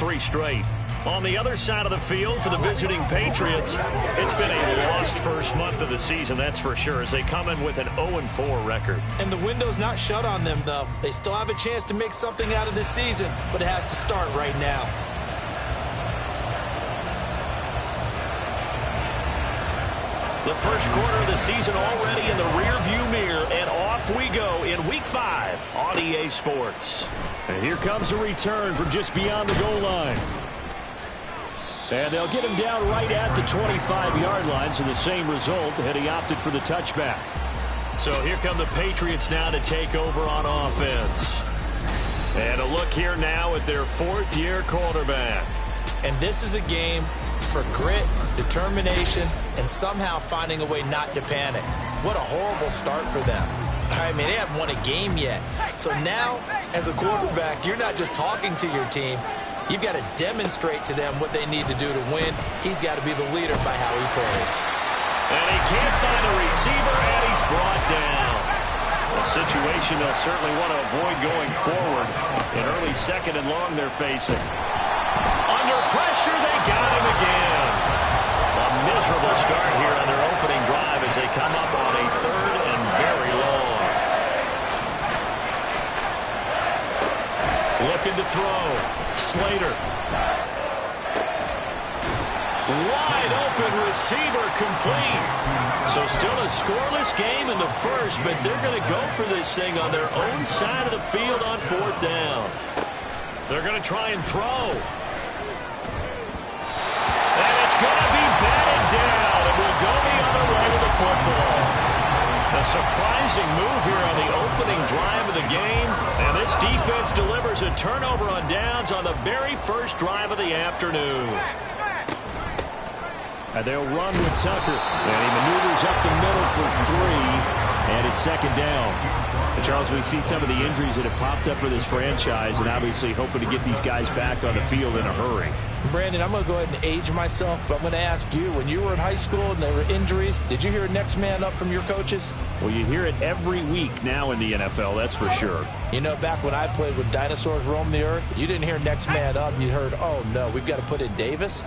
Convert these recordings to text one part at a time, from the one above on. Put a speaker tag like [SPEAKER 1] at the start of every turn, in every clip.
[SPEAKER 1] 3 straight. On the other side of the field for the visiting Patriots, it's been a lost first month of the season, that's for sure, as they come in with an 0-4 record.
[SPEAKER 2] And the window's not shut on them, though. They still have a chance to make something out of this season, but it has to start right now.
[SPEAKER 1] The first quarter of the season already in the rearview mirror, and off we go in Week 5 on EA Sports.
[SPEAKER 3] And here comes a return from just beyond the goal line. And they'll get him down right at the 25-yard line, so the same result had he opted for the touchback.
[SPEAKER 1] So here come the Patriots now to take over on offense. And a look here now at their 4th-year quarterback.
[SPEAKER 2] And this is a game for grit, determination, and somehow finding a way not to panic. What a horrible start for them. I mean, they haven't won a game yet. So now, as a quarterback, you're not just talking to your team. You've got to demonstrate to them what they need to do to win. He's got to be the leader by how he plays.
[SPEAKER 1] And he can't find a receiver, and he's brought down. A situation they'll certainly want to avoid going forward. In early 2nd and long they're facing. Under pressure, they got him again. A miserable start here on their opening drive as they come up on a 3rd and very long. Looking to throw. Slater. Wide open receiver complete. So still a scoreless game in the first, but they're going to go for this thing on their own side of the field on 4th down. They're going to try and throw. And it's going to be batted down, and we'll go the other way with the football. A surprising move here on the opening drive of the game, and this defense delivers a turnover on downs on the very first drive of the afternoon.
[SPEAKER 3] And they'll run with Tucker, and he maneuvers up the middle for 3, and it's 2nd down. And Charles, we've seen some of the injuries that have popped up for this franchise, and obviously hoping to get these guys back on the field in a hurry.
[SPEAKER 2] Brandon, I'm going to go ahead and age myself, but I'm going to ask you, when you were in high school and there were injuries, did you hear next man up from your coaches?
[SPEAKER 3] Well, you hear it every week now in the NFL, that's for sure.
[SPEAKER 2] You know, back when I played with dinosaurs roam the earth, you didn't hear next man up. You heard, oh, no, we've got to put in Davis.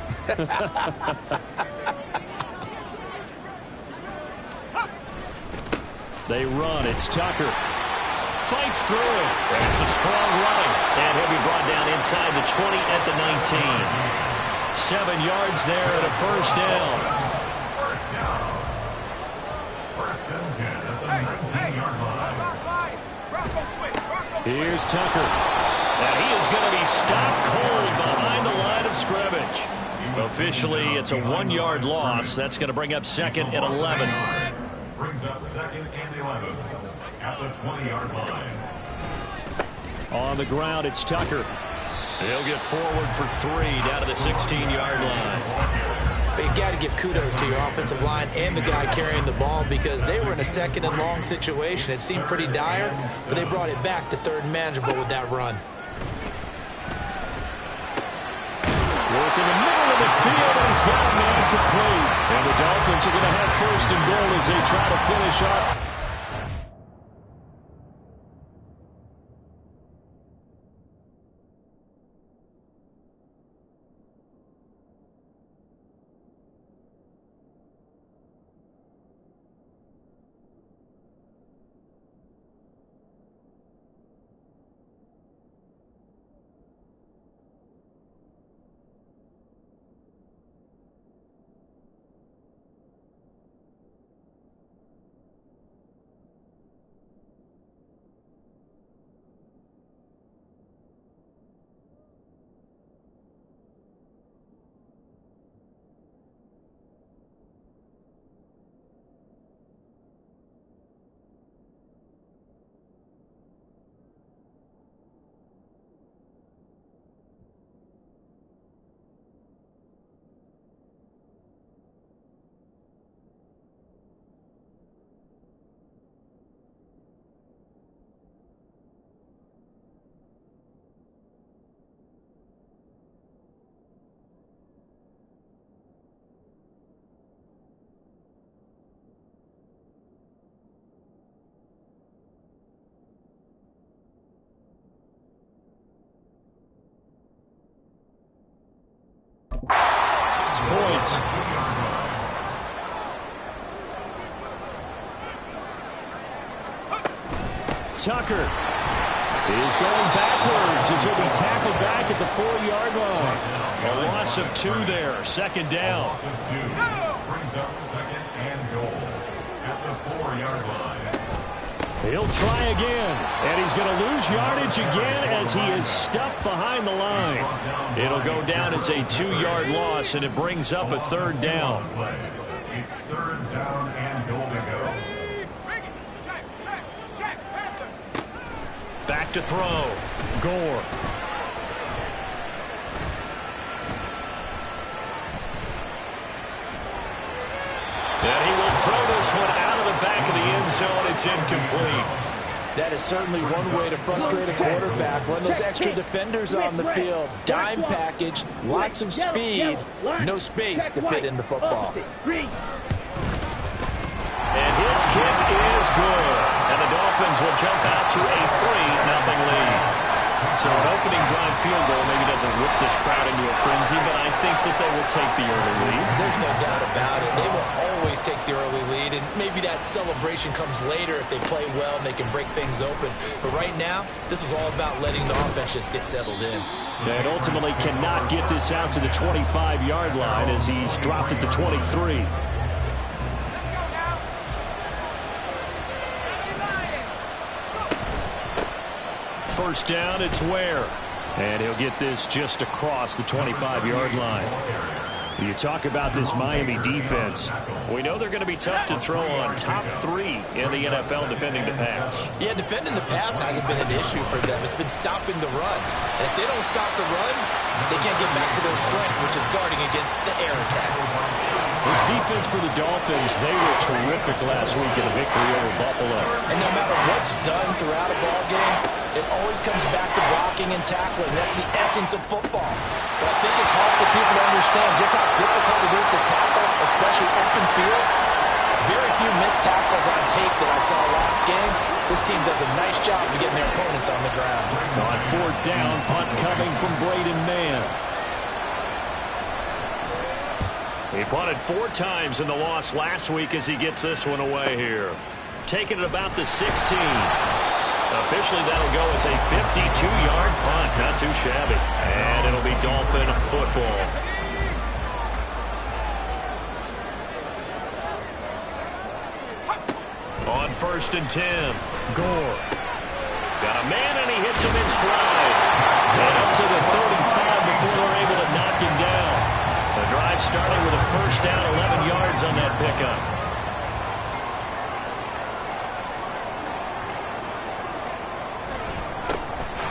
[SPEAKER 1] They run. It's Tucker. Fights through it. That's a strong running. And he'll be brought down inside the 20 at the 19. 7 yards there and a first down.
[SPEAKER 4] First and 10 at the 19-yard line.
[SPEAKER 1] Here's Tucker. And he is going to be stopped cold behind the line of scrimmage. Officially, it's a 1-yard loss. That's going to bring up 2nd and 11.
[SPEAKER 4] Brings up 2nd and 11 at the 20-yard line.
[SPEAKER 1] On the ground, it's Tucker. He'll get forward for 3 down to the 16-yard line.
[SPEAKER 2] But you got to give kudos to your offensive line and the guy carrying the ball, because they were in a 2nd and long situation. It seemed pretty dire, but they brought it back to 3rd and manageable with that run.
[SPEAKER 1] Work in the middle of the field, and he's got a man complete. And the Dolphins are going to have 1st and goal as they try to finish off.
[SPEAKER 3] points. Tucker is going backwards as he'll be tackled back at the 4-yard line.
[SPEAKER 1] A loss of 2 there. Second down.
[SPEAKER 4] Loss of 2 brings up second and goal at the 4-yard line.
[SPEAKER 3] He'll try again, and he's going to lose yardage again as he is stuffed behind the line.
[SPEAKER 1] It'll go down as a 2-yard loss, and it brings up a 3rd down.
[SPEAKER 4] It's 3rd down and goal to go.
[SPEAKER 1] Back to throw. Gore. And he will throw this one out of the back of the end zone. It's incomplete.
[SPEAKER 2] That is certainly one way to frustrate a quarterback. Run those extra defenders on the field. Dime package, lots of speed, no space to fit into football.
[SPEAKER 1] And his kick is good. And the Dolphins will jump out to a 3-0 lead. So an opening drive field goal maybe doesn't whip this crowd into a frenzy, but I think that they will take the early lead.
[SPEAKER 2] There's no doubt about it. They will always take the early lead, and maybe that celebration comes later if they play well and they can break things open. But right now, this is all about letting the offense just get settled in.
[SPEAKER 3] And ultimately cannot get this out to the 25-yard line as he's dropped at the 23.
[SPEAKER 1] First down, it's Ware.
[SPEAKER 3] And he'll get this just across the 25-yard line. You talk about this Miami defense.
[SPEAKER 1] We know they're going to be tough to throw on. Top 3 in the NFL defending the pass.
[SPEAKER 2] Yeah, defending the pass hasn't been an issue for them. It's been stopping the run. And if they don't stop the run, they can't get back to their strength, which is guarding against the air attack.
[SPEAKER 3] This defense for the Dolphins, they were terrific last week in a victory over Buffalo.
[SPEAKER 2] And no matter what's done throughout a ball game, it always comes back to blocking and tackling. That's the essence of football. But I think it's hard for people to understand just how difficult it is to tackle, especially open field. Very few missed tackles on tape that I saw last game. This team does a nice job of getting their opponents on the ground.
[SPEAKER 3] On 4th down, punt coming from Braden Mann.
[SPEAKER 1] He punted 4 times in the loss last week as he gets this one away here. Taking it about the 16. Officially, that'll go as a 52-yard punt. Not too shabby. And it'll be Dolphin football. On 1st and 10, Gore. Got a man, and he hits him in stride. And up to the 35 before they're able to knock him down. The drive starting with a first down, 11 yards on that pickup.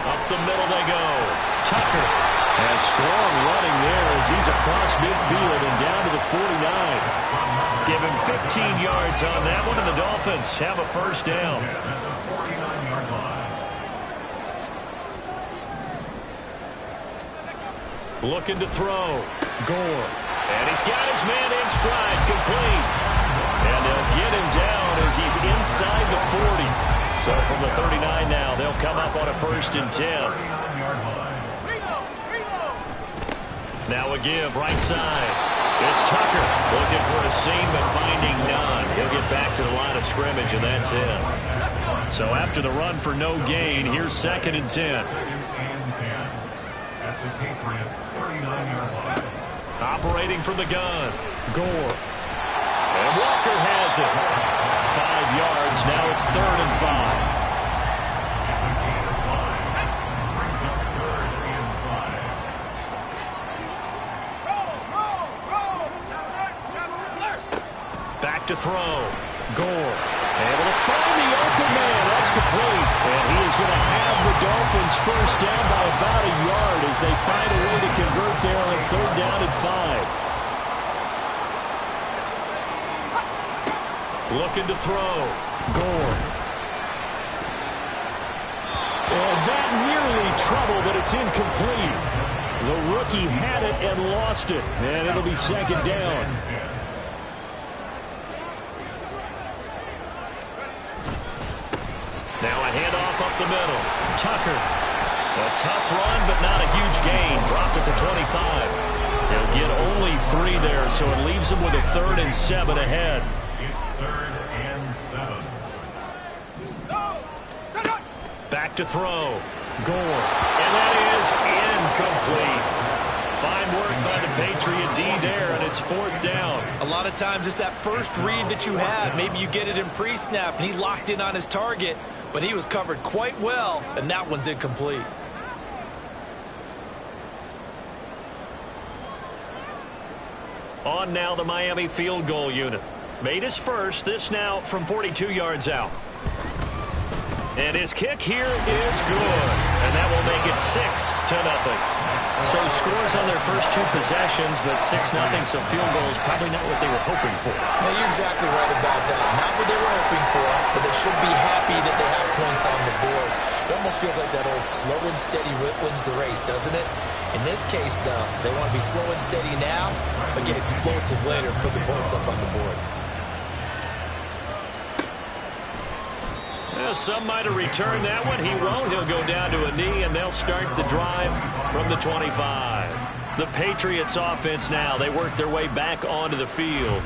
[SPEAKER 1] Up the middle they go. Tucker has strong running there as he's across midfield and down to the 49. Give him 15 yards on that one, and the Dolphins have a first down. Looking to throw. Gore. And he's got his man in stride, complete. And they'll get him down as he's inside the 40. So from the 39 now, they'll come up on a 1st and 10. Now a give, right side. It's Tucker looking for a seam, but finding none. He'll get back to the line of scrimmage, and that's it. So after the run for no gain, here's 2nd and 10.
[SPEAKER 4] At the Patriots 39-yard line.
[SPEAKER 1] Operating from the gun, Gore. And Walker has it. 5 yards, now it's 3rd and 5. Back to throw, Gore. Able to find the open man, that's complete. And he is going to have the Dolphins first down by about a yard as they find a way to convert there on 3rd down and 5. Looking to throw. Gore.
[SPEAKER 3] And that nearly trouble, but it's incomplete. The rookie had it and lost it. And it'll be 2nd down.
[SPEAKER 1] Now a handoff up the middle. Tucker. A tough run, but not a huge gain. Dropped at the 25. They'll get only 3 there, so it leaves them with a 3rd and 7 ahead.
[SPEAKER 4] It's 3rd and 7.
[SPEAKER 1] Back to throw. Gore. And that is incomplete. Fine work by the Patriot D there, and it's 4th down.
[SPEAKER 2] A lot of times it's that first read that you had. Maybe you get it in pre-snap, and he locked in on his target, but he was covered quite well, and that one's incomplete.
[SPEAKER 1] On now the Miami field goal unit. Made his first, this now from 42 yards out. And his kick here is good. And that will make it 6-0. So scores on their first 2 possessions, but 6-0, so field goal is probably not what they were hoping for.
[SPEAKER 2] Now, you're exactly right about that. Not what they were hoping for, but they should be happy that they have points on the board. It almost feels like that old slow and steady wins the race, doesn't it? In this case, though, they want to be slow and steady now, but get explosive later and put the points up on the board.
[SPEAKER 1] Well, some might have returned that one. He won't. He'll go down to a knee, and they'll start the drive from the 25. The Patriots offense now. They work their way back onto the field.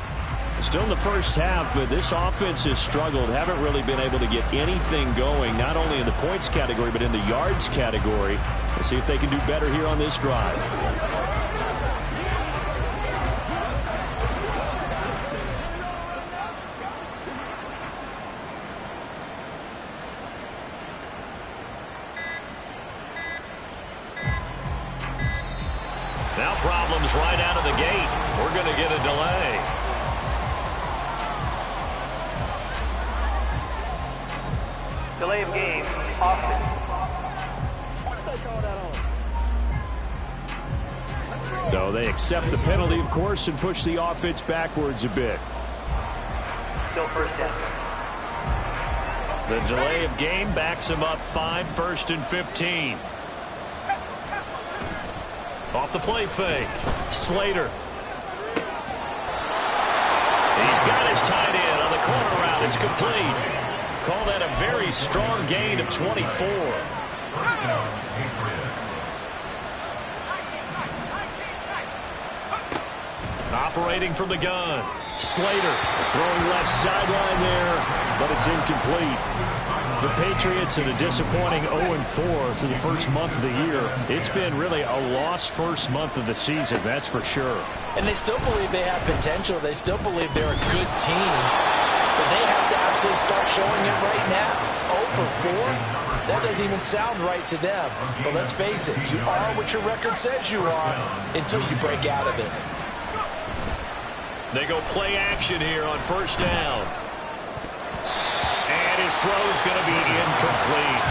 [SPEAKER 3] Still in the first half, but this offense has struggled. Haven't really been able to get anything going, not only in the points category, but in the yards category. Let's see if they can do better here on this drive.
[SPEAKER 1] Now problems right out of the gate. We're going to get a delay.
[SPEAKER 5] Delay of game, offense.
[SPEAKER 3] No, they accept the penalty, of course, and push the offense backwards a bit.
[SPEAKER 5] Still first down.
[SPEAKER 1] The delay of game backs him up 5, 1st and 15. Off the play fake. Slater. He's got his tight end on the corner route. It's complete. Call that a very strong gain of 24. Operating from the gun. Slater.
[SPEAKER 3] Throwing left sideline there, but it's incomplete. The Patriots at a disappointing 0-4 through the first month of the year. It's been really a lost first month of the season, that's for sure.
[SPEAKER 2] And they still believe they have potential. They still believe they're a good team. But they have to absolutely start showing it right now. 0-4? That doesn't even sound right to them. But let's face it, you are what your record says you are until you break out of it.
[SPEAKER 1] They go play action here on first down. And his throw's going to be incomplete.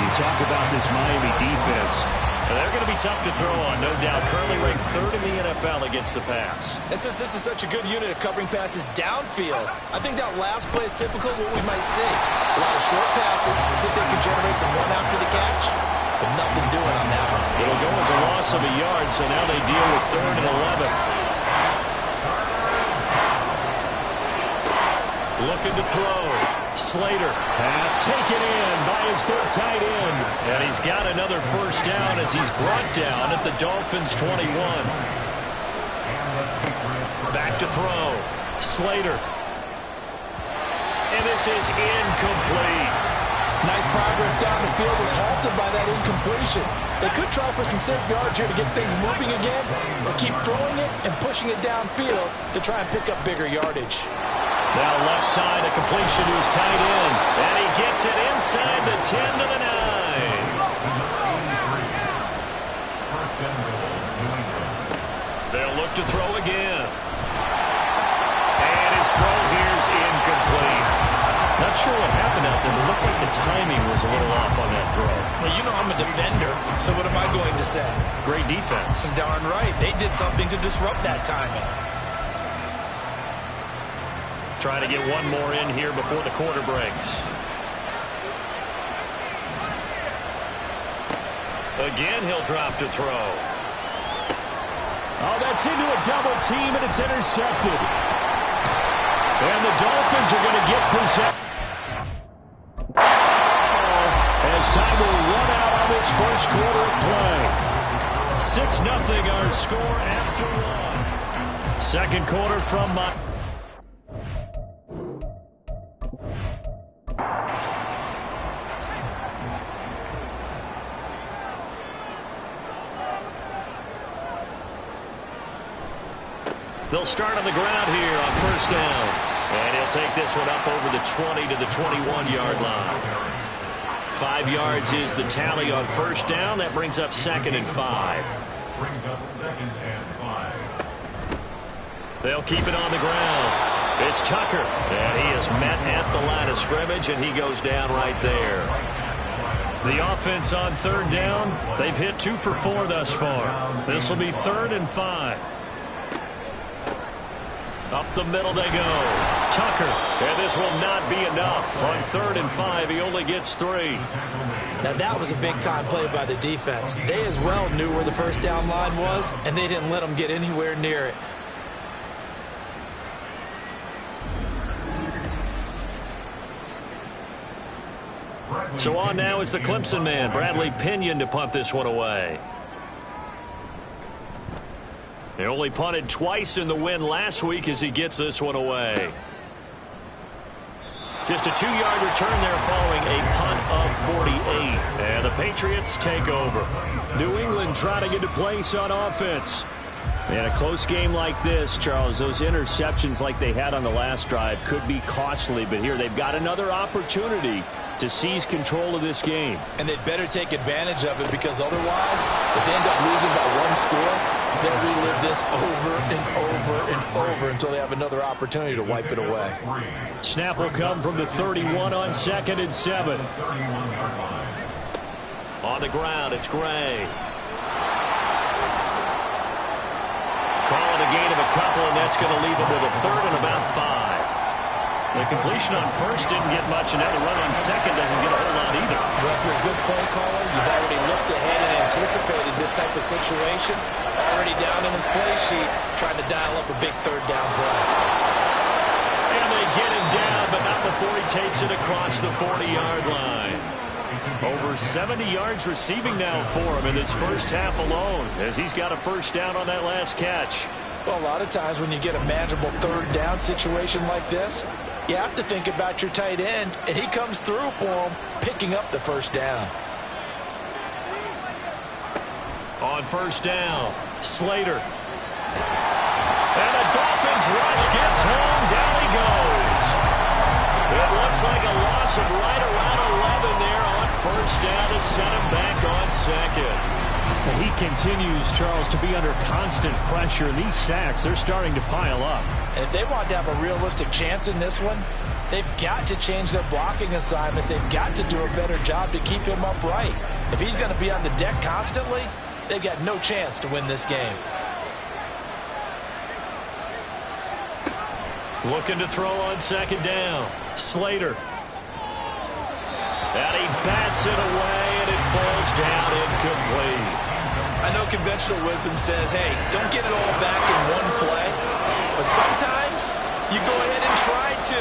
[SPEAKER 3] You talk about this Miami defense.
[SPEAKER 1] They're going to be tough to throw on, no doubt. Currently ranked 3rd in the NFL against the pass.
[SPEAKER 2] And since this is such a good unit of covering passes downfield, I think that last play is typical of what we might see. A lot of short passes, see if they can generate some run after the catch, but nothing doing on that one.
[SPEAKER 1] It'll go as a loss of a yard, so now they deal with 3rd and 11. Looking to throw. Slater.
[SPEAKER 3] Pass taken in by his good tight end.
[SPEAKER 1] And he's got another first down as he's brought down at the Dolphins' 21. Back to throw. Slater. And this is incomplete.
[SPEAKER 2] Nice progress down the field was halted by that incompletion. They could try for some safe yards here to get things moving again, or keep throwing it and pushing it downfield to try and pick up bigger yardage.
[SPEAKER 1] Now left side, a completion to his tight end. And he gets it inside the 10 to the 9. They'll look to throw again. And his throw here's incomplete. Not sure what happened out there, but it looked like the timing was a little off on that throw.
[SPEAKER 2] Well, you know I'm a defender, so what am I going to say?
[SPEAKER 1] Great defense.
[SPEAKER 2] Darn right. They did something to disrupt that timing.
[SPEAKER 1] Trying to get one more in here before the quarter breaks. Again, he'll drop to throw.
[SPEAKER 3] Oh, that's into a double team, and it's intercepted. And the Dolphins are going to get possession. As time will run out on this first quarter of play.
[SPEAKER 1] 6-0 our score after one. Second quarter from They'll start on the ground here on first down. And he'll take this one up over the 20 to the 21-yard line. 5 yards is the tally on first down. That brings up 2nd and 5.
[SPEAKER 4] Brings up 2nd and 5.
[SPEAKER 1] They'll keep it on the ground. It's Tucker. And he is met at the line of scrimmage, and he goes down right there. The offense on third down, they've hit 2 for 4 thus far. This will be 3rd and 5. Up the middle they go. Tucker. And this will not be enough. On 3rd and 5, he only gets 3.
[SPEAKER 2] Now that was a big-time play by the defense. They as well knew where the first down line was, and they didn't let them get anywhere near it.
[SPEAKER 1] So on now is the Clemson man, Bradley Pinion, to punt this one away. He only punted twice in the win last week as he gets this one away. Just a 2-yard return there following a punt of 48. And the Patriots take over. New England trying to get a place on offense. In a close game like this, Charles, those interceptions like they had on the last drive could be costly. But here they've got another opportunity to seize control of this game.
[SPEAKER 2] And they'd better take advantage of it, because otherwise, if they end up losing by 1 score, they'll relive this over and over and over until they have another opportunity to wipe it away.
[SPEAKER 1] Snap will come from the 31 on 2nd and 7. On the ground, it's Gray. Calling a gain of a couple, and that's going to leave him with a 3rd and about 5. The completion on first didn't get much, and now the run on second doesn't get a whole lot either.
[SPEAKER 2] Well, if you're a good play caller, you've already looked ahead and anticipated this type of situation. Already down in his play sheet, trying to dial up a big 3rd down play.
[SPEAKER 1] And they get him down, but not before he takes it across the 40-yard line. Over 70 yards receiving now for him in this first half alone, as he's got a first down on that last catch.
[SPEAKER 2] Well, a lot of times when you get a manageable 3rd down situation like this, you have to think about your tight end, and he comes through for him, picking up the first down.
[SPEAKER 1] On first down, Slater. And the Dolphins rush gets home. Down he goes. It looks like a loss of right around 11 there on first down to set him back on second.
[SPEAKER 3] He continues, Charles, to be under constant pressure. And these sacks, they're starting to pile up.
[SPEAKER 2] And if they want to have a realistic chance in this one, they've got to change their blocking assignments. They've got to do a better job to keep him upright. If he's going to be on the deck constantly, they've got no chance to win this game.
[SPEAKER 1] Looking to throw on second down. Slater. And he bats it away, and it falls down incomplete.
[SPEAKER 2] I know conventional wisdom says, hey, don't get it all back in one play. But sometimes you go ahead and try to.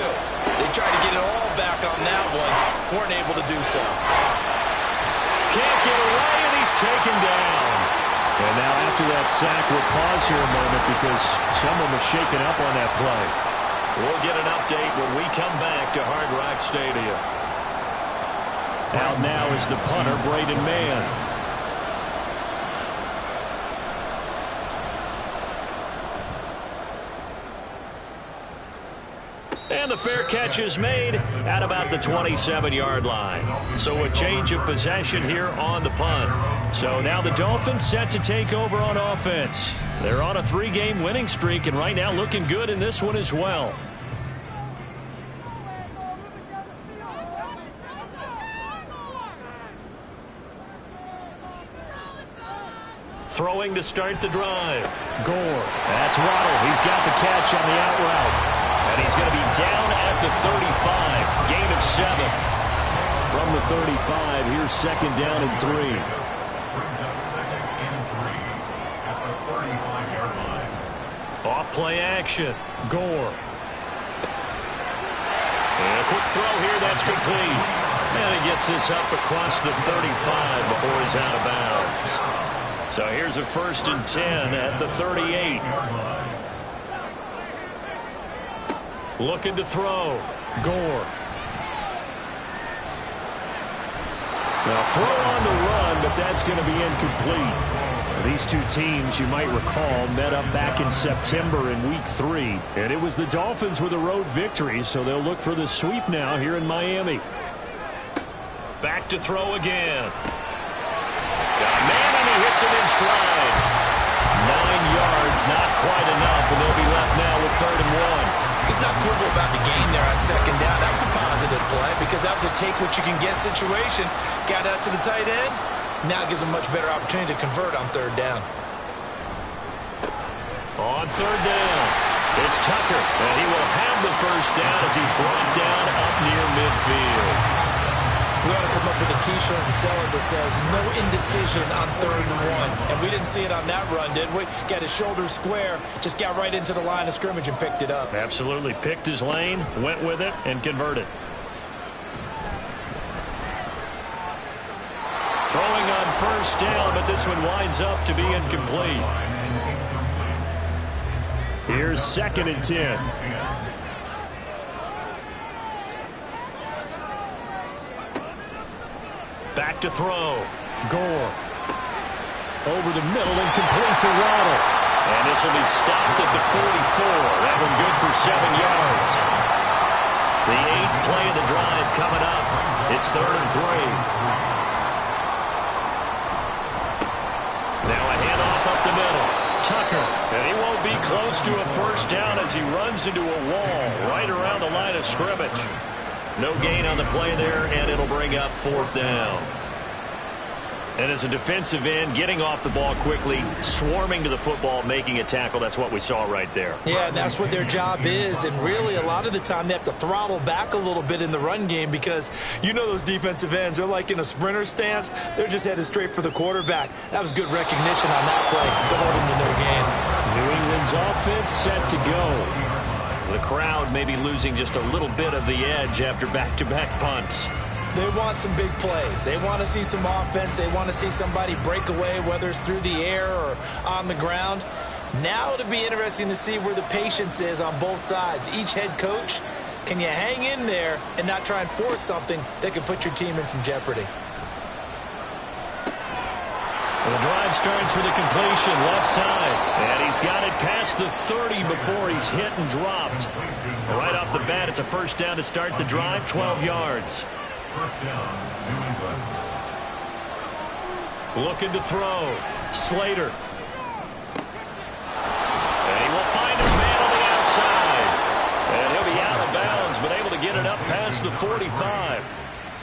[SPEAKER 2] They tried to get it all back on that one. Weren't able to do so.
[SPEAKER 1] Can't get away, and he's taken down.
[SPEAKER 3] And now after that sack, we'll pause here a moment because someone was shaken up on that play.
[SPEAKER 1] We'll get an update when we come back to Hard Rock Stadium.
[SPEAKER 3] Out now is the punter, Braden Mann.
[SPEAKER 1] And the fair catch is made at about the 27-yard line. So a change of possession here on the punt. So now the Dolphins set to take over on offense. They're on a 3-game winning streak, and right now looking good in this one as well. Throwing to start the drive.
[SPEAKER 3] Gore. That's Waddle. He's got the catch on the out route.
[SPEAKER 1] And he's going to be down at the 35. Gain of 7.
[SPEAKER 3] From the 35, here's second down and 3.
[SPEAKER 4] Brings up 2nd and 3 at the 35-yard line.
[SPEAKER 1] Off play action. Gore. And a quick throw here. That's complete. And he gets this up across the 35 before he's out of bounds. So here's a 1st and 10 at the 38. Looking to throw. Gore.
[SPEAKER 3] Now throw on the run, but that's going to be incomplete. These two teams, you might recall, met up back in September in Week 3. And it was the Dolphins with a road victory, so they'll look for the sweep now here in Miami.
[SPEAKER 1] Back to throw again. Got a man, and he hits him in stride. 9 yards, not quite enough, and they'll be left now with 3rd and 1.
[SPEAKER 2] He's not quibble about the game there on 2nd down. That was a positive play because that was a take-what-you-can-get situation. Got out to the tight end. Now gives him a much better opportunity to convert on 3rd down.
[SPEAKER 1] On 3rd down, it's Tucker, and he will have the 1st down as he's brought down up near midfield.
[SPEAKER 2] We ought to come up with a T-shirt and sell it that says no indecision on 3rd and 1. And we didn't see it on that run, did we? Got his shoulders square, just got right into the line of scrimmage and picked it up.
[SPEAKER 1] Absolutely. Picked his lane, went with it, and converted. Throwing on 1st down, but this one winds up to be incomplete.
[SPEAKER 3] Here's 2nd and 10.
[SPEAKER 1] Back to throw.
[SPEAKER 3] Gore. Over the middle and complete to Waddle.
[SPEAKER 1] And this will be stopped at the 44. That one good for 7 yards. The 8th play of the drive coming up. It's 3rd and 3. Now a handoff up the middle. Tucker. And he won't be close to a 1st down as he runs into a wall right around the line of scrimmage. No gain on the play there, and it'll bring up 4th down. And as a defensive end, getting off the ball quickly, swarming to the football, making a tackle, that's what we saw right there.
[SPEAKER 2] Yeah, and that's what their job is. And really, a lot of the time, they have to throttle back a little bit in the run game because you know those defensive ends, they're like in a sprinter stance. They're just headed straight for the quarterback. That was good recognition on that play to hold him to no gain.
[SPEAKER 3] New England's offense set to go.
[SPEAKER 1] The crowd may be losing just a little bit of the edge after back-to-back punts.
[SPEAKER 2] They want some big plays. They want to see some offense. They want to see somebody break away, whether it's through the air or on the ground. Now it'll be interesting to see where the patience is on both sides. Each head coach, can you hang in there and not try and force something that could put your team in some jeopardy?
[SPEAKER 1] The drive starts with a completion left side. And he's got it past the 30 before he's hit and dropped. Right off the bat, it's a 1st down to start the drive, 12 yards.
[SPEAKER 4] 1st down, New England.
[SPEAKER 1] Looking to throw. Slater. And he will find his man on the outside. And he'll be out of bounds, but able to get it up past the 45.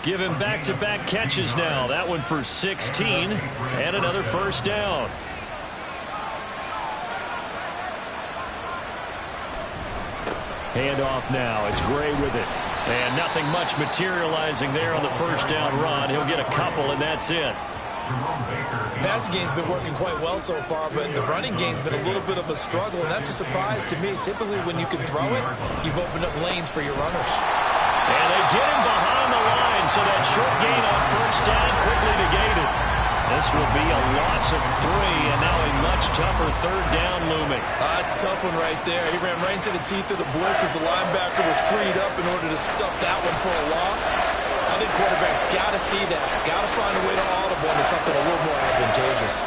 [SPEAKER 1] Give him back-to-back catches now. That one for 16 and another 1st down.
[SPEAKER 3] Handoff now. It's Gray with it.
[SPEAKER 1] And nothing much materializing there on the 1st down run. He'll get a couple, and that's it.
[SPEAKER 2] The passing game's been working quite well so far, but the running game's been a little bit of a struggle, and that's a surprise to me. Typically, when you can throw it, you've opened up lanes for your runners.
[SPEAKER 1] And they get him behind the line, so that short gain on 1st down quickly negated. This will be a loss of 3, and now a much tougher 3rd down looming.
[SPEAKER 2] That's a tough one right there. He ran right into the teeth of the blitz as the linebacker was freed up in order to stuff that one for a loss. I think quarterbacks got to see that. Got to find a way to audible into something a little more advantageous.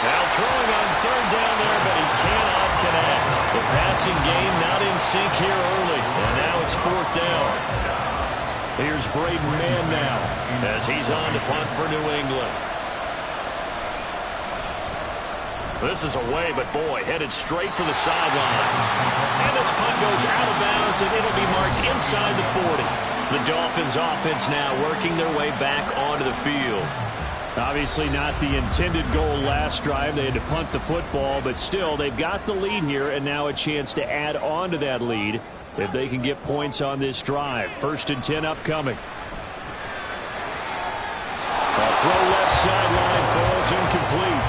[SPEAKER 1] Now throwing on 3rd down there, but he cannot connect. The passing game not in sync here early, and now it's 4th down.
[SPEAKER 3] Here's Braden Mann now
[SPEAKER 1] as he's on to punt for New England. This is away, but boy, headed straight for the sidelines. And this punt goes out of bounds, and it'll be marked inside the 40. The Dolphins offense now working their way back onto the field.
[SPEAKER 3] Obviously not the intended goal last drive. They had to punt the football, but still, they've got the lead here, and now a chance to add on to that lead if they can get points on this drive. 1st and 10 upcoming. A throw left sideline falls incomplete.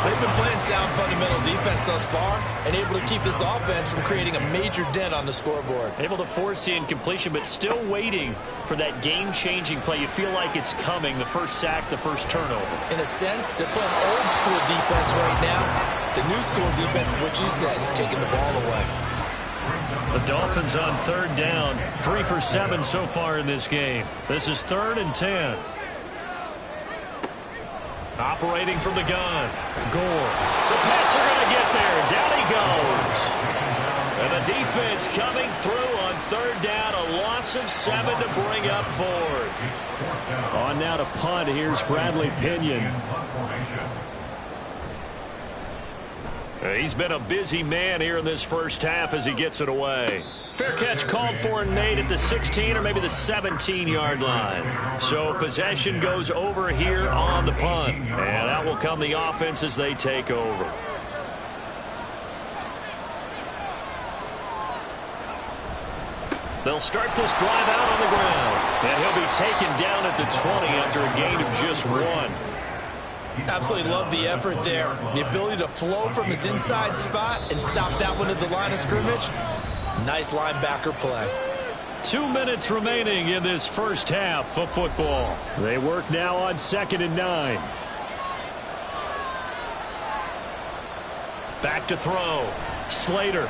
[SPEAKER 2] They've been playing sound fundamental defense thus far and able to keep this offense from creating a major dent on the scoreboard.
[SPEAKER 3] Able to force the incompletion, but still waiting for that game-changing play. You feel like it's coming, the first sack, the first turnover.
[SPEAKER 2] In a sense, they're playing old-school defense right now. The new-school defense is what you said, taking the ball away.
[SPEAKER 3] The Dolphins on third down, 3 for 7 so far in this game. This is 3rd and 10. Operating from the gun, Gore. The Pats are going to get there. Down he goes. And the defense coming through on third down. A loss of 7 to bring up 4th. On now to punt. Here's Bradley Pinion. He's been a busy man here in this first half as he gets it away. Fair catch called for and made at the 16 or maybe the 17-yard line. So possession goes over here on the punt. And out will come the offense as they take over. They'll start this drive out on the ground. And he'll be taken down at the 20 after a gain of just 1.
[SPEAKER 2] Absolutely love the effort there. The ability to flow from his inside spot and stop that one at the line of scrimmage. Nice linebacker play.
[SPEAKER 3] 2 minutes remaining in this first half of football. They work now on 2nd and 9. Back to throw. Slater.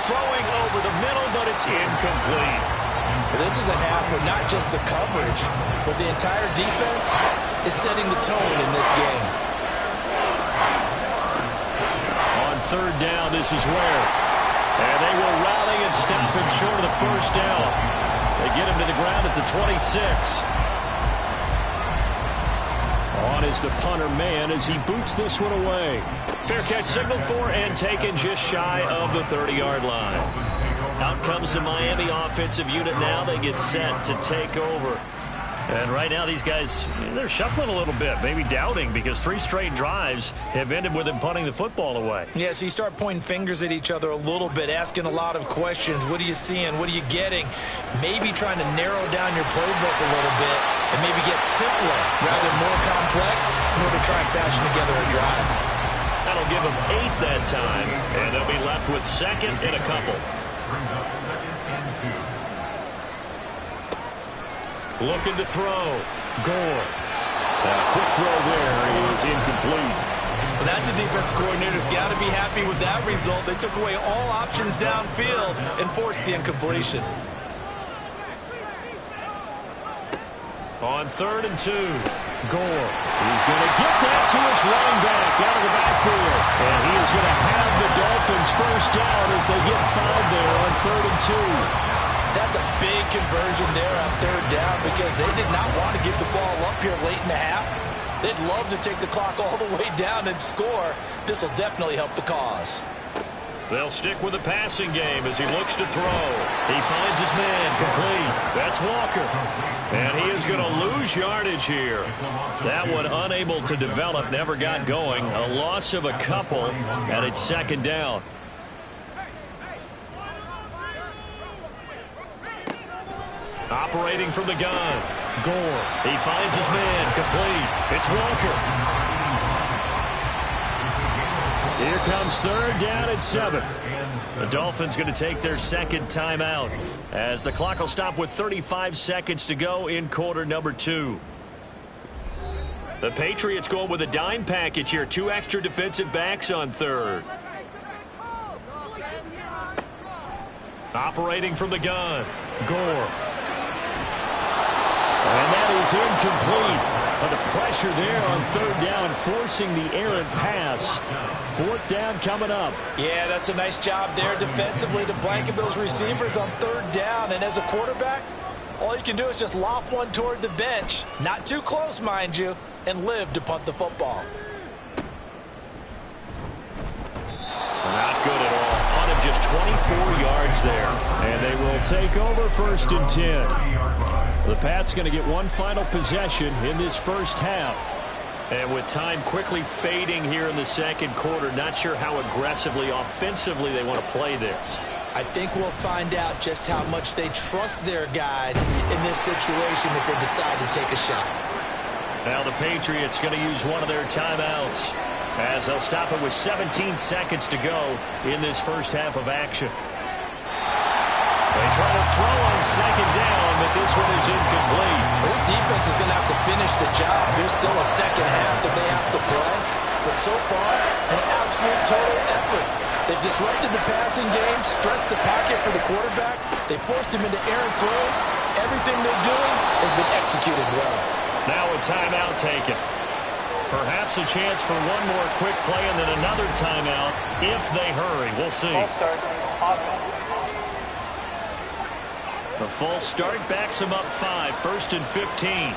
[SPEAKER 3] Throwing over the middle, but it's incomplete.
[SPEAKER 2] This is a half where not just the coverage, but the entire defense is setting the tone in this game.
[SPEAKER 3] On third down, this is where. And they will rally and stop him short of the first down. They get him to the ground at the 26. On is the punter man as he boots this one away. Fair catch signaled for and taken just shy of the 30-yard line. Out comes the Miami offensive unit now. They get set to take over. And right now these guys, they're shuffling a little bit, maybe doubting, because 3 straight drives have ended with them punting the football away.
[SPEAKER 2] Yeah, so you start pointing fingers at each other a little bit, asking a lot of questions. What are you seeing? What are you getting? Maybe trying to narrow down your playbook a little bit and maybe get simpler rather than more complex in order to try and fashion together a drive.
[SPEAKER 3] That'll give them 8 that time, and they'll be left with 2nd and a couple.
[SPEAKER 4] Brings up 2nd and 2.
[SPEAKER 3] Looking to throw. Gore. A quick throw there is incomplete.
[SPEAKER 2] Well, that's a defensive coordinator's got to be happy with that result. They took away all options downfield and forced the incompletion.
[SPEAKER 3] On 3rd and 2. Gore. He's going to get that to his running back out of the backfield. And he is going to have the Dolphins first down as they get 5 there on 3rd and 2.
[SPEAKER 2] That's a big conversion there on 3rd down because they did not want to give the ball up here late in the half. They'd love to take the clock all the way down and score. This will definitely help the cause.
[SPEAKER 3] They'll stick with the passing game as he looks to throw. He finds his man complete. That's Walker. And he is going to lose yardage here. That one unable to develop, never got going. A loss of a couple, and it's 2nd down. Operating from the gun. Gore. He finds his man complete. It's Walker. Here comes 3rd down and 7. The Dolphins going to take their 2nd timeout as the clock will stop with 35 seconds to go in quarter number 2. The Patriots going with a dime package here. 2 extra defensive backs on 3rd. Operating from the gun. Gore. And that is incomplete. But the pressure there on 3rd down, forcing the errant pass. 4th down coming up.
[SPEAKER 2] Yeah, that's a nice job there defensively to blanket those receivers on 3rd down. And as a quarterback, all you can do is just loft one toward the bench. Not too close, mind you, and live to punt the football.
[SPEAKER 3] Not good at all. Punt of just 24 yards there. And they will take over 1st and 10. The Pats going to get one final possession in this first half. And with time quickly fading here in the 2nd quarter, not sure how aggressively, offensively they want to play this.
[SPEAKER 2] I think we'll find out just how much they trust their guys in this situation if they decide to take a shot.
[SPEAKER 1] Now the Patriots going to use one of their timeouts as they'll stop it with 17 seconds to go in this first half of action. They try to throw on second down, but this one is incomplete.
[SPEAKER 2] This defense is going to have to finish the job. There's still a second half that they have to play. But so far, an absolute total effort. They've disrupted the passing game, stressed the pocket for the quarterback. They forced him into errant throws. Everything they're doing has been executed well.
[SPEAKER 1] Now a timeout taken. Perhaps a chance for one more quick play and then another timeout if they hurry. We'll see. The false start backs him up 5. 1st and 15.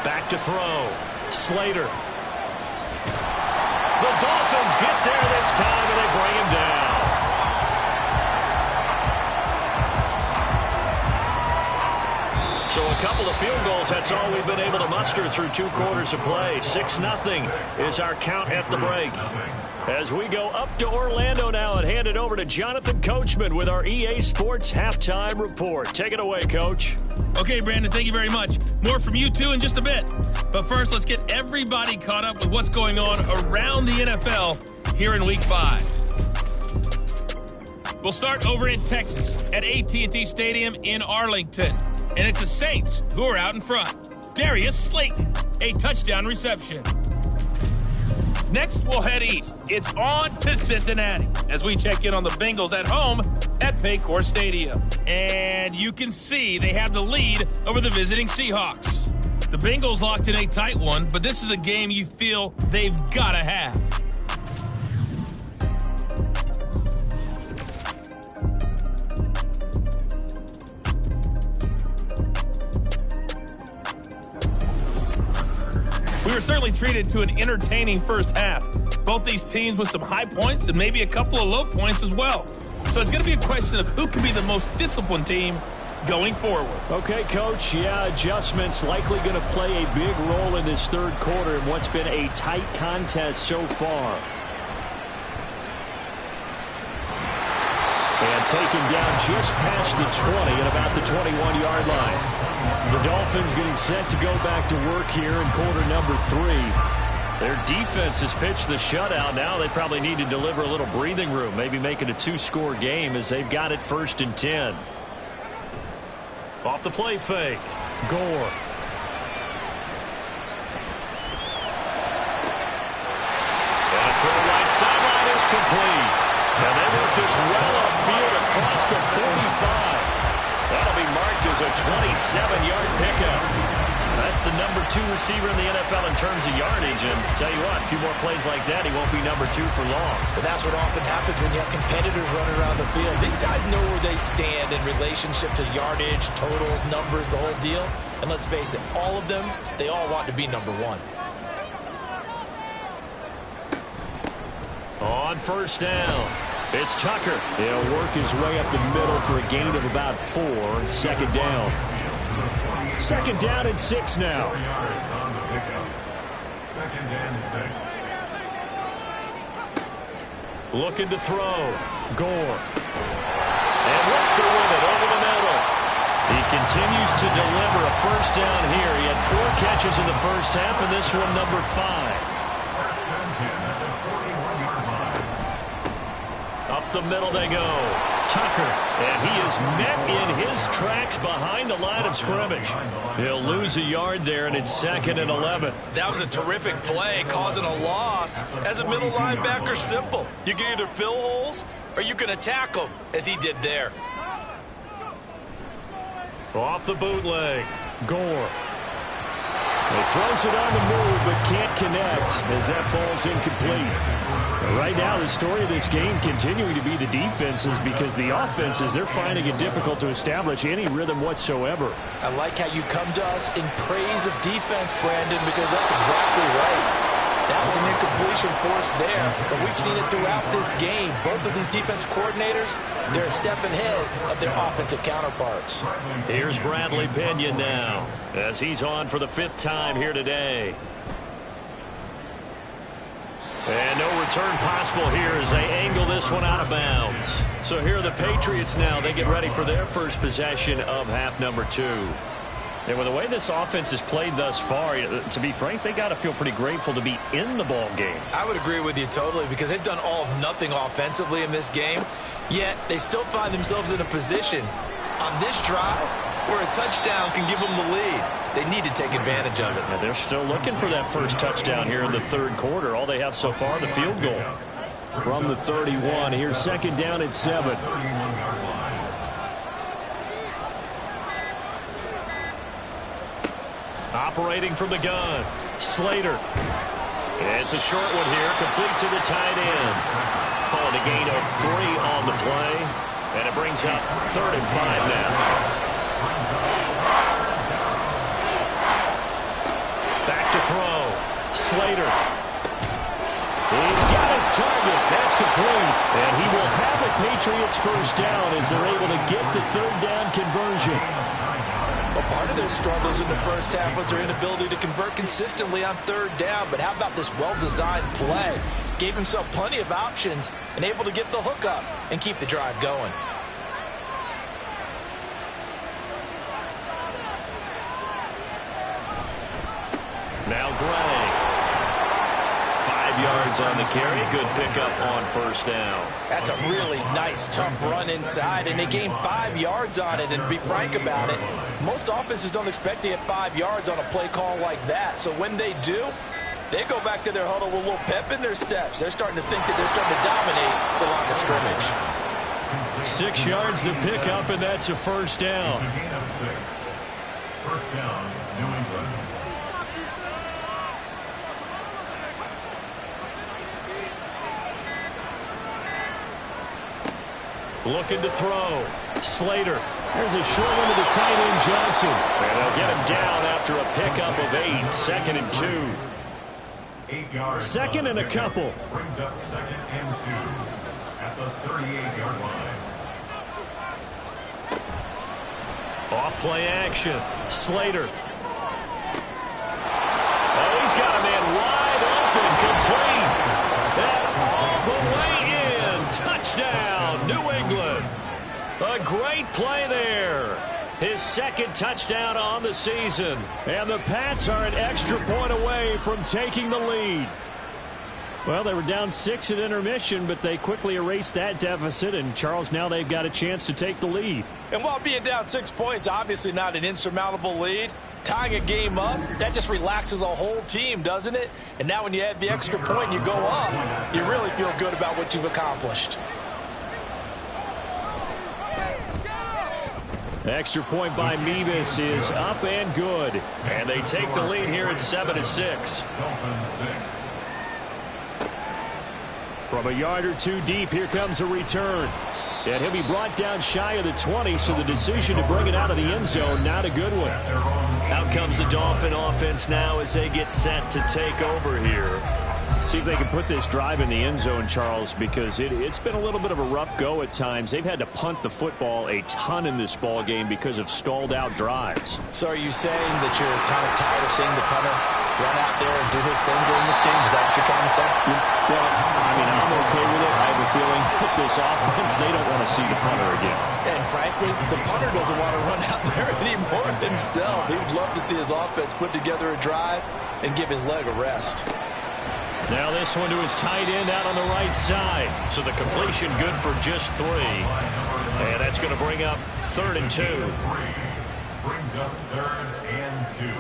[SPEAKER 1] Back to throw. Slater. The Dolphins get there this time, and they bring him down. So a couple of field goals, that's all we've been able to muster through 2 quarters of play. 6-0 is our count at the break. As we go up to Orlando now and hand it over to Jonathan Coachman with our EA Sports Halftime Report. Take it away, Coach.
[SPEAKER 6] Okay, Brandon, thank you very much. More from you two in just a bit. But first, let's get everybody caught up with what's going on around the NFL here in Week 5. We'll start over in Texas at AT&T Stadium in Arlington. And it's the Saints who are out in front. Darius Slayton, a touchdown reception. Next, we'll head east. It's on to Cincinnati as we check in on the Bengals at home at Paycor Stadium. And you can see they have the lead over the visiting Seahawks. The Bengals locked in a tight one, but this is a game you feel they've got to have. We were certainly treated to an entertaining first half. Both these teams with some high points and maybe a couple of low points as well. So it's going to be a question of who can be the most disciplined team going forward.
[SPEAKER 3] Okay, Coach. Yeah, adjustments likely going to play a big role in this third quarter in what's been a tight contest so far. And taken down just past the 20 at about the 21-yard line. The Dolphins getting set to go back to work here in quarter number 3. Their defense has pitched the shutout. Now they probably need to deliver a little breathing room, maybe make it a 2-score game as they've got it 1st and 10. Off the play fake. Gore. And a throw right sideline is complete. And they work this well upfield across the 45. That'll be marked as a 27-yard pickup. That's the number 2 receiver in the NFL in terms of yardage. And tell you what, a few more plays like that, he won't be number 2 for long.
[SPEAKER 2] But that's what often happens when you have competitors running around the field. These guys know where they stand in relationship to yardage, totals, numbers, the whole deal. And let's face it, all of them, they all want to be number 1.
[SPEAKER 3] On first down, it's Tucker. He'll work his way up the middle for a gain of about 4. 2nd down. 2nd down and 6 now.
[SPEAKER 4] 2nd and 6.
[SPEAKER 3] Looking to throw. Gore. And Walker with it over the middle. He continues to deliver a first down here. He had 4 catches in the first half, and this one number 5. Up the middle they go. Tucker, and he is met in his tracks behind the line of scrimmage. He'll lose a yard there, and it's 2nd and 11.
[SPEAKER 2] That was a terrific play, causing a loss. As a middle linebacker, simple. You can either fill holes or you can attack them, as he did there.
[SPEAKER 3] Off the bootleg. Gore. He throws it on the move, but can't connect as that falls incomplete. Right now, the story of this game continuing to be the defenses, because the offenses, they're finding it difficult to establish any rhythm whatsoever.
[SPEAKER 2] I like how you come to us in praise of defense, Brandon, because that's exactly right. That was an incompletion force there, but we've seen it throughout this game. Both of these defense coordinators, they're a step ahead of their offensive counterparts.
[SPEAKER 3] Here's Bradley Pinion now, as he's on for the 5th time here today. And no return possible here as they angle this one out of bounds. So here are the Patriots now. They get ready for their first possession of half number 2. And with the way this offense has played thus far, to be frank, they got to feel pretty grateful to be in the ball game.
[SPEAKER 2] I would agree with you totally because they've done all of nothing offensively in this game, yet they still find themselves in a position on this drive where a touchdown can give them the lead. They need to take advantage of it.
[SPEAKER 3] And they're still looking for that first touchdown here in the third quarter. All they have so far, the field goal. From the 31, here's second down at 7. Operating from the gun, Slater. It's a short one here, complete to the tight end. Calling a gain of 3 on the play, and it brings up 3rd and 5 now. Back to throw, Slater. He's got his target. That's complete. And he will have a Patriots first down as they're able to get the 3rd down conversion.
[SPEAKER 2] Well, part of their struggles in the first half was their inability to convert consistently on 3rd down. But how about this well-designed play? Gave himself plenty of options and able to get the hook up and keep the drive going.
[SPEAKER 3] Now Gray. 5 yards on the carry. Good pickup on first down.
[SPEAKER 2] That's a really nice, tough run inside, and they gained 5 yards on it. And to be frank about it, most offenses don't expect to get 5 yards on a play call like that. So when they do, they go back to their huddle with a little pep in their steps. They're starting to think that they're starting to dominate the line of scrimmage.
[SPEAKER 3] 6 yards the pickup, and that's a first down.
[SPEAKER 4] It's a gain of 6. First down, New England.
[SPEAKER 3] Looking to throw. Slater. There's a short one to the tight end, Johnson. And they'll get him down after a pickup of 8. 2nd and 2.
[SPEAKER 4] 8 yards.
[SPEAKER 3] 2nd and a couple.
[SPEAKER 4] Brings up 2nd and 2 at the 38-yard line.
[SPEAKER 3] Off play action. Slater. Oh, he's got a man wide open. Complete. And all the way in. Touchdown, New England. A great play there. His 2nd touchdown on the season. And the Pats are an extra point away from taking the lead. Well, they were down 6 at intermission, but they quickly erased that deficit. And, Charles, now they've got a chance to take the lead.
[SPEAKER 2] And while being down 6 points, obviously not an insurmountable lead, tying a game up, that just relaxes a whole team, doesn't it? And now when you add the extra point and you go up, you really feel good about what you've accomplished.
[SPEAKER 3] Extra point by Mevis is up and good. And they take the lead here at 7-6.
[SPEAKER 4] Dolphins 6.
[SPEAKER 3] From a yard or 2 deep, here comes a return. And he'll be brought down shy of the 20, so the decision to bring it out of the end zone, not a good one. Out comes the Dolphin offense now as they get set to take over here. See if they can put this drive in the end zone, Charles, because it's been a little bit of a rough go at times. They've had to punt the football a ton in this ball game because of stalled out drives.
[SPEAKER 2] So are you saying that you're kind of tired of seeing the punter run out there and do his thing during this game? Is that what you're trying to say?
[SPEAKER 3] Well, I mean, I'm okay with it. I have a feeling that this offense, they don't want to see the punter again.
[SPEAKER 2] And frankly, the punter doesn't want to run out there anymore himself. He would love to see his offense put together a drive and give his leg a rest.
[SPEAKER 3] Now this one to his tight end out on the right side. So the completion good for just 3. And that's going to bring up 3rd and 2.
[SPEAKER 4] Brings up 3rd and 2.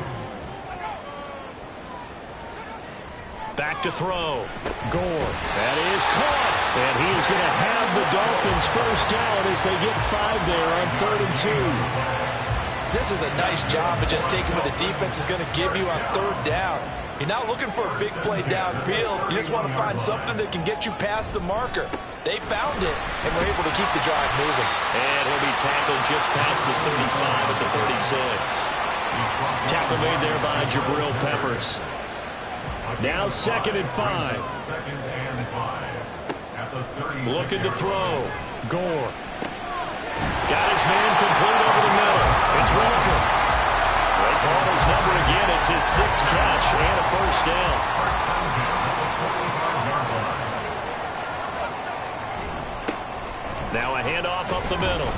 [SPEAKER 3] Back to throw. Gore. That is caught. And he is going to have the Dolphins first down as they get 5 there on 3rd and 2.
[SPEAKER 2] This is a nice job of just taking what the defense is going to give you on 3rd down. You're not looking for a big play downfield. You just want to find something that can get you past the marker. They found it and were able to keep the drive moving.
[SPEAKER 3] And he'll be tackled just past the 35 at the 36. Tackle made there by Jabril Peppers. Now 2nd and 5.
[SPEAKER 4] 2nd and 5. At the 36.
[SPEAKER 3] Looking to throw. Gore. Got his man complete over the middle. It's Walker. They call his number again. It's his 6th catch and a first down. Now a handoff up the middle.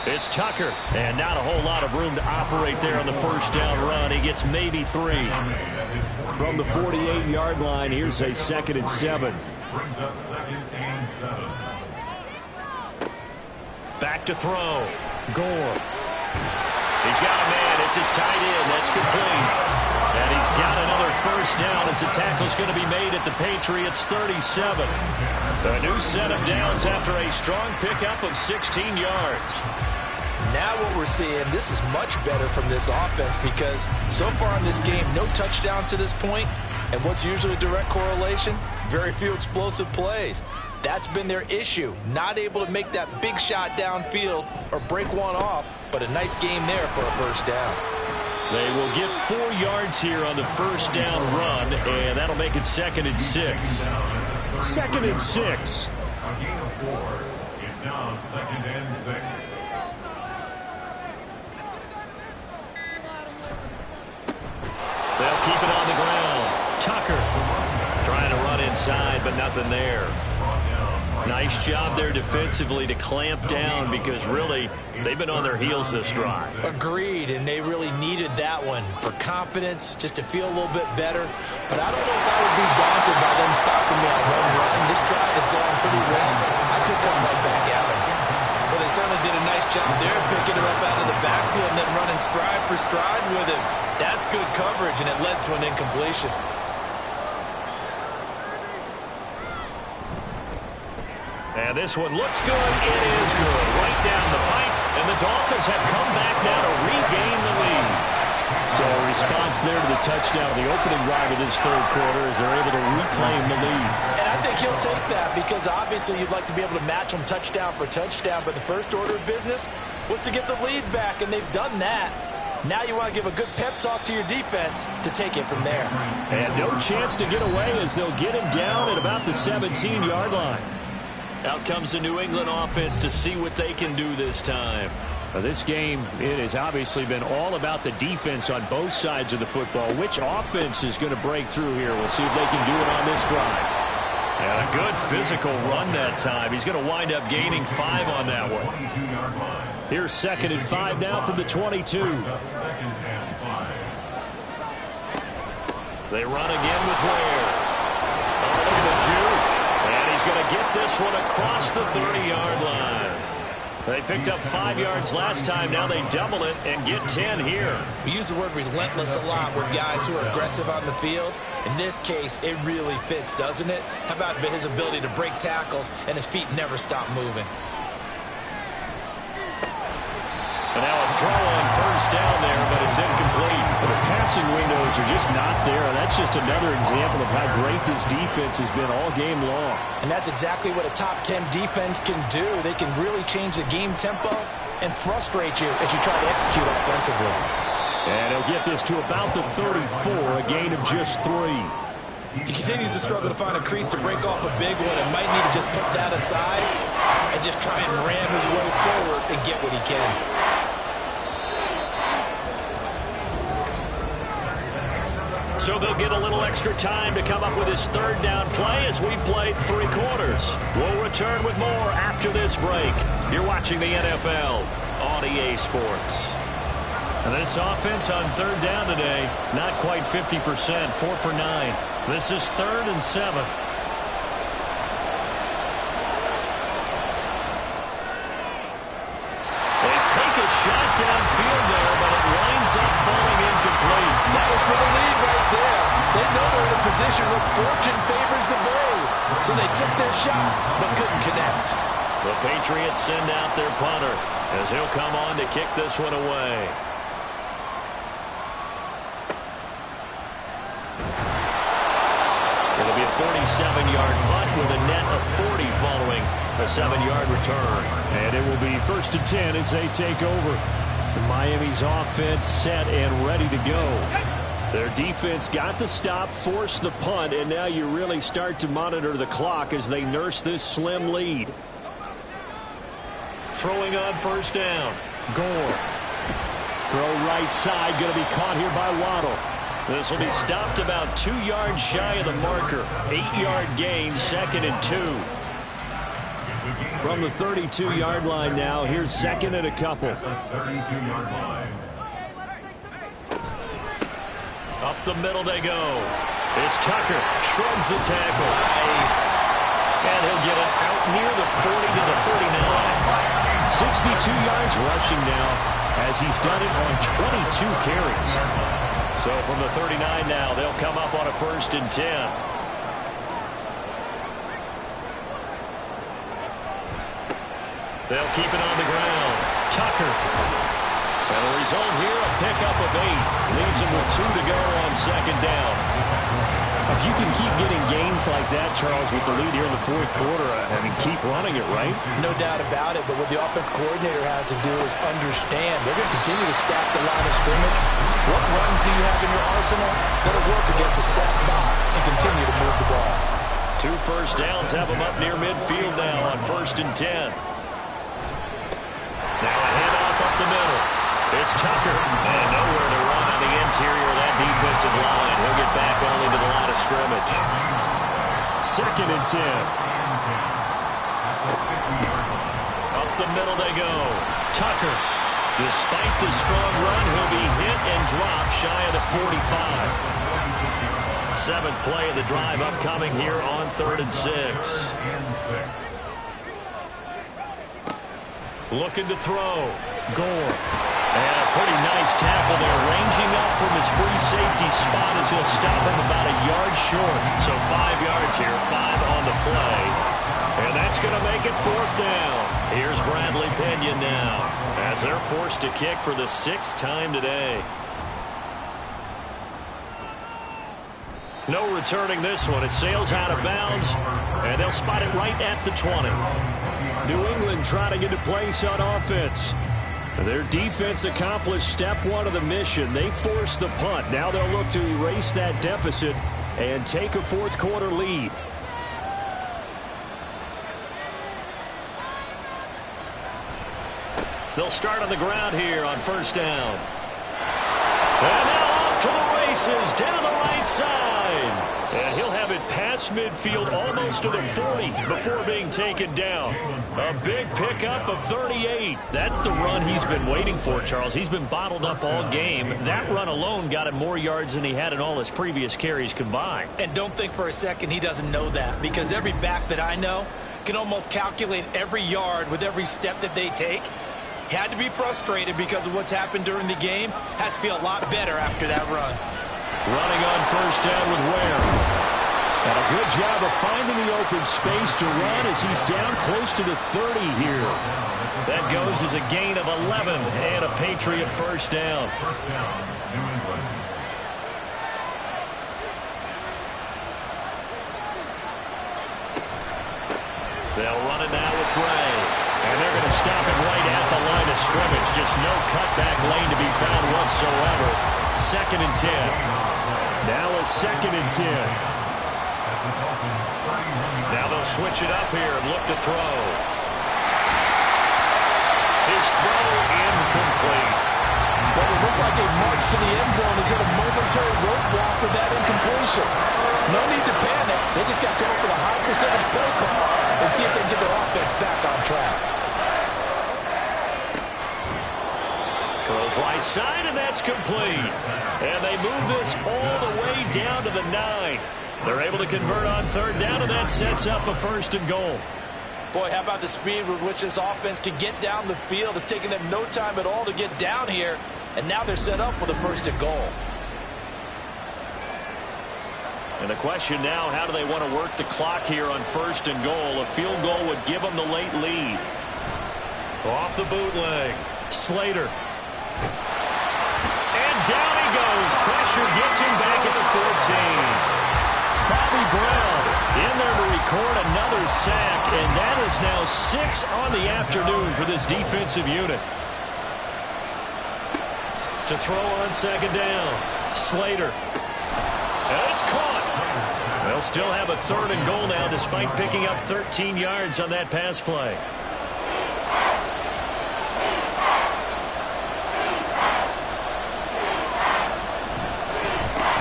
[SPEAKER 3] It's Tucker, and not a whole lot of room to operate there on the first down run. He gets maybe 3. From the 48-yard line, here's a 2nd and 7.
[SPEAKER 4] Brings up 2nd and 7.
[SPEAKER 3] Back to throw. Gore. He's got a man. It's his tight end. That's complete. And he's got another first down as the tackle's going to be made at the Patriots 37. A new set of downs after a strong pickup of 16 yards.
[SPEAKER 2] Now what we're seeing, this is much better from this offense because so far in this game, no touchdown to this point. And what's usually a direct correlation? Very few explosive plays. That's been their issue. Not able to make that big shot downfield or break one off, but a nice game there for a first down.
[SPEAKER 3] They will get 4 yards here on the first down run, and that'll make it 2nd and 6. 2nd and 6.
[SPEAKER 4] A gain of 4. It's now 2nd and 6.
[SPEAKER 3] They'll keep it on the ground. Tucker trying to run inside, but nothing there. Nice job there defensively to clamp down because really they've been on their heels this drive.
[SPEAKER 2] Agreed, and they really needed that one for confidence, just to feel a little bit better. But I don't know if I would be daunted by them stopping me on one run. This drive has gone pretty well. I could come right back at them. Well, they certainly did a nice job there, picking him up out of the backfield and then running stride for stride with him. That's good coverage, and it led to an incompletion.
[SPEAKER 3] And this one looks good. It is good. Right down the pipe. And the Dolphins have come back now to regain the lead. So a response there to the touchdown, the opening drive of this third quarter as they're able to reclaim the lead.
[SPEAKER 2] And I think he'll take that because obviously you'd like to be able to match them touchdown for touchdown. But the first order of business was to get the lead back, and they've done that. Now you want to give a good pep talk to your defense to take it from there.
[SPEAKER 3] And no chance to get away as they'll get him down at about the 17-yard line. Out comes the New England offense to see what they can do this time. Now this game, it has obviously been all about the defense on both sides of the football. Which offense is going to break through here? We'll see if they can do it on this drive. And a good physical run that time. He's going to wind up gaining 5 on that one. Here's 2nd and 5 now from the 22. They run again with Ware. Oh, look at the juke. And he's going to get this one across the 30-yard line. They picked up 5 yards last time. Now they double it and get 10 here.
[SPEAKER 2] We use the word relentless a lot with guys who are aggressive on the field. In this case, it really fits, doesn't it? How about his ability to break tackles and his feet never stop moving?
[SPEAKER 3] And now a throw on first down there, but it's incomplete. But the passing windows are just not there. That's just another example of how great this defense has been all game long. And
[SPEAKER 2] that's exactly what a top 10 defense can do. They can really change the game tempo and frustrate you as you try to execute offensively.
[SPEAKER 3] And he'll get this to about the 34, a gain of just 3.
[SPEAKER 2] He continues to struggle to find a crease to break off a big one and might need to just put that aside and just try and ram his way forward and get what he can.
[SPEAKER 3] So they'll get a little extra time to come up with his third down play as we've played 3 quarters. We'll return with more after this break. You're watching the NFL on EA Sports. And this offense on third down today, not quite 50%, 4 for 9. This is 3rd and 7. They take a shot downfield there, but it winds up falling incomplete.
[SPEAKER 2] That was for the lead right there. They know they're in a position where fortune favors the brave. So they took their shot, but couldn't connect.
[SPEAKER 3] The Patriots send out their punter as he'll come on to kick this one away. It'll be a 47-yard punt with a net of 40 following a 7-yard return. And it will be 1st and 10 as they take over. Miami's offense set and ready to go. Their defense got the stop, forced the punt, and now you really start to monitor the clock as they nurse this slim lead. Throwing on first down. Gore. Throw right side, going to be caught here by Waddle. This will be stopped about 2 yards shy of the marker. 8-yard gain, 2nd and 2. From the 32-yard line now, here's second and a couple.
[SPEAKER 4] At the 32-yard line.
[SPEAKER 1] Up the middle they go. It's Tucker. Shrugs the tackle.
[SPEAKER 2] Nice.
[SPEAKER 1] And he'll get it out near the 40 to the 49.
[SPEAKER 3] 62 yards rushing now, as he's done it on 22 carries.
[SPEAKER 1] So from the 39 now, they'll come up on a 1st and 10. They'll keep it on the ground. Tucker. And the result here, a pickup of 8. Leaves him with 2 to go on 2nd down.
[SPEAKER 3] If you can keep getting gains like that, Charles, with the lead here in the 4th quarter, keep running it, right?
[SPEAKER 2] No doubt about it, but what the offense coordinator has to do is understand. They're going to continue to stack the line of scrimmage. What runs do you have in your arsenal that'll work against a stacked box and continue to move the ball?
[SPEAKER 1] 2 first downs have them up near midfield now on 1st and 10. Now a handoff up the middle. It's Tucker. And nowhere to run on the interior of that defensive line. He'll get back only to the line of scrimmage.
[SPEAKER 3] 2nd and 10.
[SPEAKER 1] Up the middle they go. Tucker. Despite the strong run, he'll be hit and dropped shy of the 45. 7th play of the drive upcoming here on 3rd and 6. Looking to throw. Gore. And a pretty nice tackle there, ranging up from his free safety spot as he'll stop him about a yard short. So 5 yards here, 5 on the play. And that's going to make it 4th down. Here's Bradley Pinion now, as they're forced to kick for the 6th time today. No returning this one. It sails out of bounds, and they'll spot it right at the 20.
[SPEAKER 3] New England trying to get a place on offense. Their defense accomplished step 1 of the mission. They forced the punt. Now they'll look to erase that deficit and take a 4th quarter lead.
[SPEAKER 1] They'll start on the ground here on 1st down. And now off to the races, down the right side. And he'll have it past midfield almost to the 40 before being taken down. A big pickup of 38. That's the run he's been waiting for, Charles. He's been bottled up all game. That run alone got him more yards than he had in all his previous carries combined.
[SPEAKER 2] And don't think for a second he doesn't know that, because every back that I know can almost calculate every yard with every step that they take. Had to be frustrated because of what's happened during the game. Has to feel a lot better after that run.
[SPEAKER 1] Running on 1st down with Ware.
[SPEAKER 3] And a good job of finding the open space to run as he's down close to the 30 here.
[SPEAKER 1] That goes as a gain of 11 and a Patriot 1st down. They'll run it now with Gray. And they're going to stop him right at the line of scrimmage. Just no cutback lane to be found whatsoever. 2nd and 10.
[SPEAKER 3] Now a 2nd and 10.
[SPEAKER 1] Now they'll switch it up here and look to throw. His throw incomplete.
[SPEAKER 2] But it looked like a march to the end zone is at a momentary roadblock with that incompletion. No need to panic. They just got to come up with a high percentage play call and see if they can get their offense back on track.
[SPEAKER 1] Throws right side, and that's complete. And they move this all the way down to the 9. They're able to convert on 3rd down, and that sets up a 1st and goal.
[SPEAKER 2] Boy, how about the speed with which this offense can get down the field? It's taken them no time at all to get down here, and now they're set up with a 1st and goal.
[SPEAKER 1] And the question now, how do they want to work the clock here on 1st and goal? A field goal would give them the late lead. Off the bootleg. Slater. And down he goes. Pressure gets him back at the 14. Bobby Brown in there to record another sack, and that is now 6 on the afternoon for this defensive unit. To throw on 2nd down. Slater. And it's caught. They'll still have a 3rd and goal now despite picking up 13 yards on that pass play.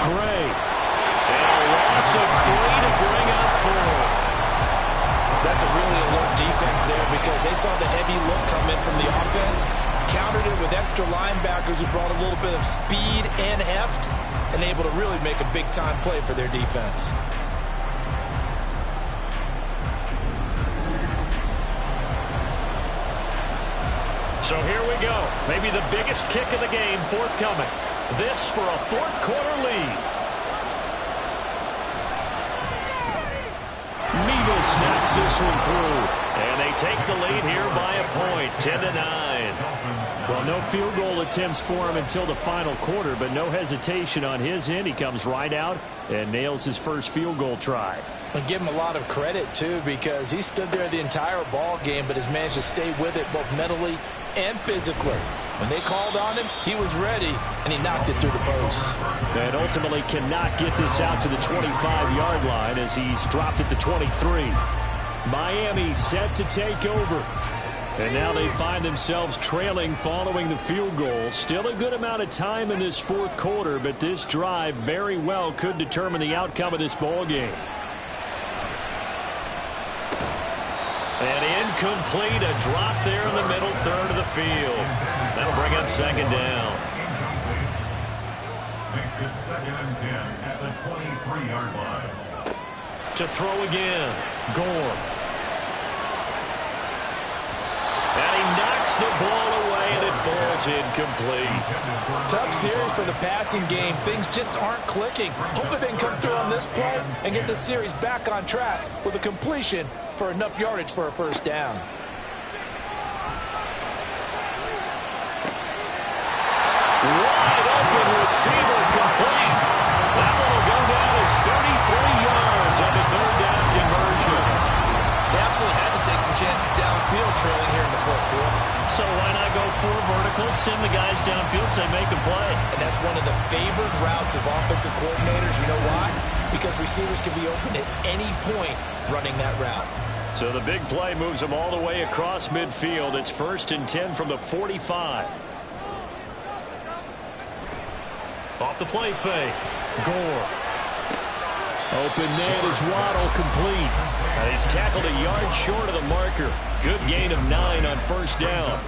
[SPEAKER 1] Gray. And a loss of 3 to bring up 4.
[SPEAKER 2] That's a really alert defense there, went from the offense, countered it with extra linebackers who brought a little bit of speed and heft, and able to really make a big-time play for their defense.
[SPEAKER 3] So here we go. Maybe the biggest kick of the game forthcoming. This for a fourth quarter lead. Mevis knocks this one through. And they take the lead here by a point, 10-9. Well, no field goal attempts for him until the final quarter, but no hesitation on his end. He comes right out and nails his first field goal try.
[SPEAKER 2] And give him a lot of credit, too, because he stood there the entire ball game, but has managed to stay with it both mentally and physically. When they called on him, he was ready, and he knocked it through the post.
[SPEAKER 3] And ultimately cannot get this out to the 25-yard line as he's dropped at the 23. Miami set to take over. And now they find themselves trailing following the field goal. Still a good amount of time in this fourth quarter, but this drive very well could determine the outcome of this ball game. And incomplete, a drop there in the middle third of the field. That'll bring up second down.
[SPEAKER 4] Makes it 2nd and 10 at the 23-yard line.
[SPEAKER 3] To throw again, Gore. And he knocks the ball away, and it falls incomplete.
[SPEAKER 2] Tough series for the passing game. Things just aren't clicking. Hoping they can come through on this play and get this series back on track with a completion for enough yardage for a first down.
[SPEAKER 3] Wide open receiver complete. That one will go down as 33 yards on the third down conversion.
[SPEAKER 2] They absolutely had to take some chances downfield trailing here in the fourth quarter.
[SPEAKER 3] So why not go 4 verticals, send the guys downfield, say make a play.
[SPEAKER 2] And that's one of the favored routes of offensive coordinators. You know why? Because receivers can be open at any point running that route.
[SPEAKER 3] So the big play moves them all the way across midfield. It's 1st and 10 from the 45. Off the play fake. Gore. Open man is Waddle complete. And he's tackled a yard short of the marker. Good gain of 9 on first down.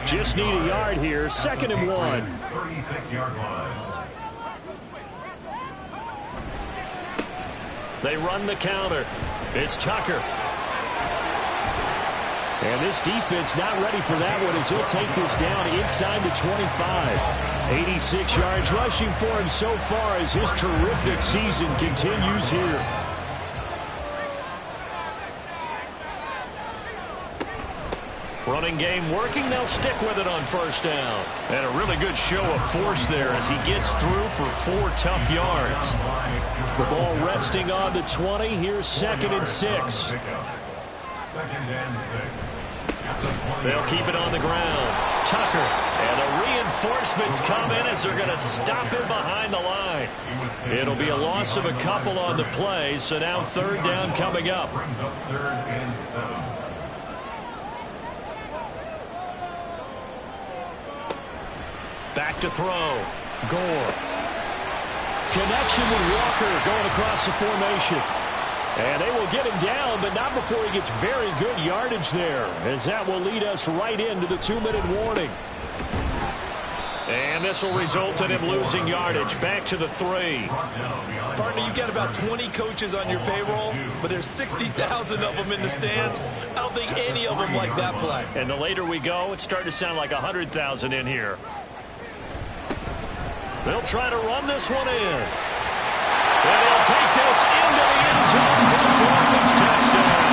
[SPEAKER 3] Just need a yard here. 2nd and 1.
[SPEAKER 4] 36-yard line.
[SPEAKER 3] They run the counter. It's Tucker. And this defense not ready for that one as he'll take this down inside the 25. 86 yards rushing for him so far as his terrific season continues here. Running game working. They'll stick with it on first down. And a really good show of force there as he gets through for 4 tough yards. The ball resting on the 20. Here's 2nd and 6.
[SPEAKER 4] 2nd and 6.
[SPEAKER 3] They'll keep it on the ground. Tucker. And the reinforcements come in as they're going to stop him behind the line. It'll be a loss of a couple on the play, so now 3rd down coming up.
[SPEAKER 4] Brings up 3rd and 7.
[SPEAKER 3] Back to throw. Gore. Connection with Walker going across the formation. And they will get him down, but not before he gets very good yardage there, as that will lead us right into the 2-minute warning. And this will result in him losing yardage. Back to the 3.
[SPEAKER 2] Partner, you've got about 20 coaches on your payroll, but there's 60,000 of them in the stands. I don't think any of them like that play.
[SPEAKER 3] And the later we go, it's starting to sound like 100,000 in here. They'll try to run this one in. And they'll take this into the end zone for the Dolphins touchdown.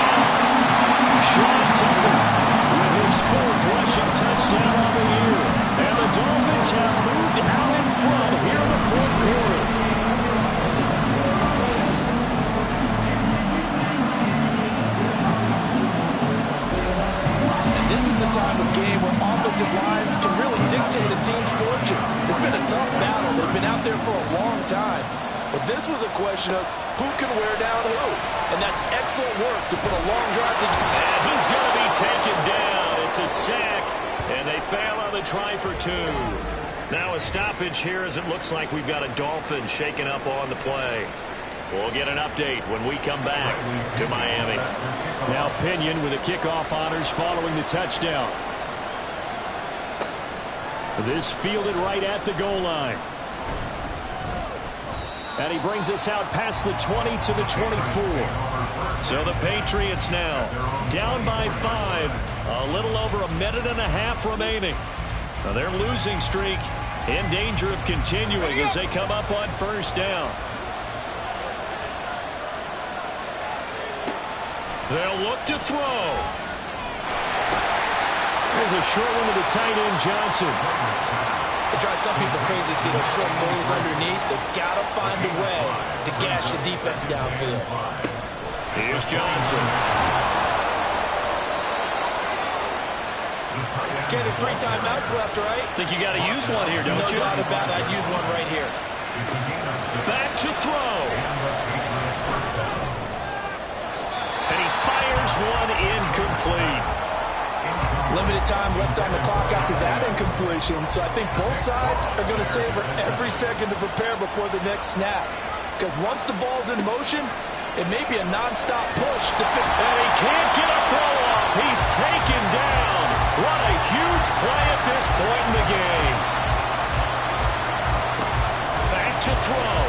[SPEAKER 3] Sean Tucker with his 4th rushing touchdown on the year. And the Dolphins have moved out in front here in the 4th quarter.
[SPEAKER 2] And this is a time of game where offensive lines can really dictate a team's fortunes. It's been a tough battle. They've been out there for a long time. But this was a question of who can wear down who. And that's excellent work to put a long drive together.
[SPEAKER 3] And he's going to be taken down. It's a sack. And they fail on the try for 2. Now a stoppage here as it looks like we've got a Dolphin shaken up on the play. We'll get an update when we come back to Miami. Now Pinion with the kickoff honors following the touchdown. This fielded right at the goal line. And he brings us out past the 20 to the 24. So the Patriots now down by 5. A little over a minute and a half remaining. Now their losing streak in danger of continuing as they come up on first down. They'll look to throw. There's a short one to the tight end, Johnson.
[SPEAKER 2] It drives some people crazy to see those short throws underneath. They've got to find a way to gash the defense downfield.
[SPEAKER 3] Here's Johnson.
[SPEAKER 2] Okay, there's 3 timeouts left, right?
[SPEAKER 3] Think you got to use one here, don't you?
[SPEAKER 2] No doubt about it. I'd use one right here.
[SPEAKER 3] Back to throw. And he fires one incomplete.
[SPEAKER 7] Limited time left on the clock after that incompletion, so I think both sides are going to savor every second to prepare before the next snap. Because once the ball's in motion, it may be a nonstop push.
[SPEAKER 3] And he can't get a throw off. He's taken down. What a huge play at this point in the game. Back to throw.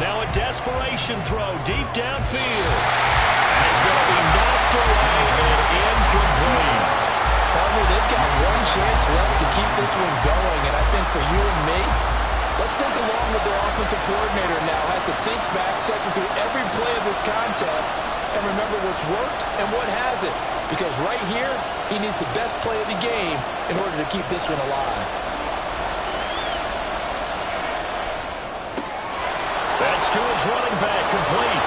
[SPEAKER 3] Now a desperation throw deep downfield. And it's going to be knocked away and incomplete.
[SPEAKER 7] Partner, they've got one chance left to keep this one going, and I think for you and me, let's think along with their offensive coordinator now. Has to think back, cycle through every play of this contest, and remember what's worked and what hasn't. Because right here, he needs the best play of the game in order to keep this one alive.
[SPEAKER 3] That's to his running back, complete.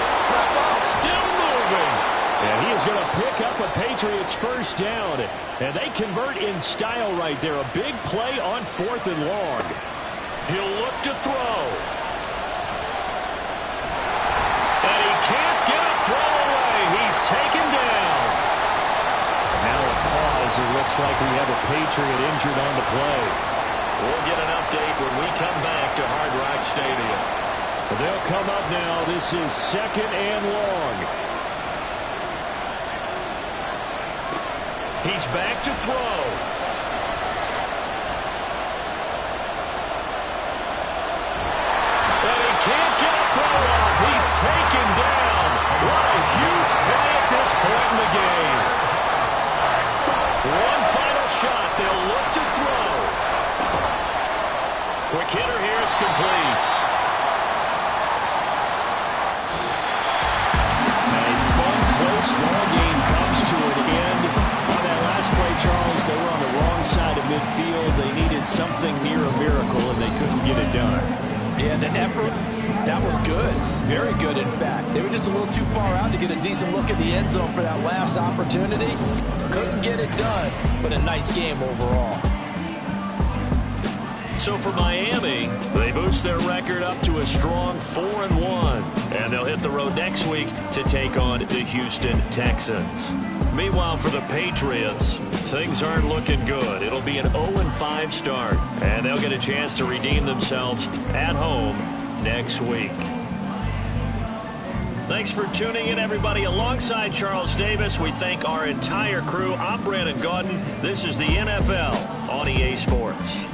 [SPEAKER 3] Still moving. And he is going to pick up a Patriots first down. And they convert in style right there. A big play on 4th and long. He'll look to throw. And he can't get a throw away. He's taken down. Now a pause. It looks like we have a Patriot injured on the play. We'll get an update when we come back to Hard Rock Stadium. They'll come up now. This is 2nd and long. He's back to throw. And he can't get a throw off. He's taken down. What a huge play at this point in the game. One final shot. They'll look to throw. Quick hitter here. It's complete. Ball game comes to an end. On that last play, Charles, they were on the wrong side of midfield. They needed something near a miracle, and they couldn't get it done.
[SPEAKER 7] Yeah, the effort, that was good. Very good, in fact. They were just a little too far out to get a decent look at the end zone for that last opportunity. Couldn't get it done, but a nice game overall.
[SPEAKER 3] So for Miami, they boost their record up to a strong 4-1. And they'll hit the road next week to take on the Houston Texans. Meanwhile, for the Patriots, things aren't looking good. It'll be an 0-5 start. And they'll get a chance to redeem themselves at home next week. Thanks for tuning in, everybody. Alongside Charles Davis, we thank our entire crew. I'm Brandon Gaudin. This is the NFL on EA Sports.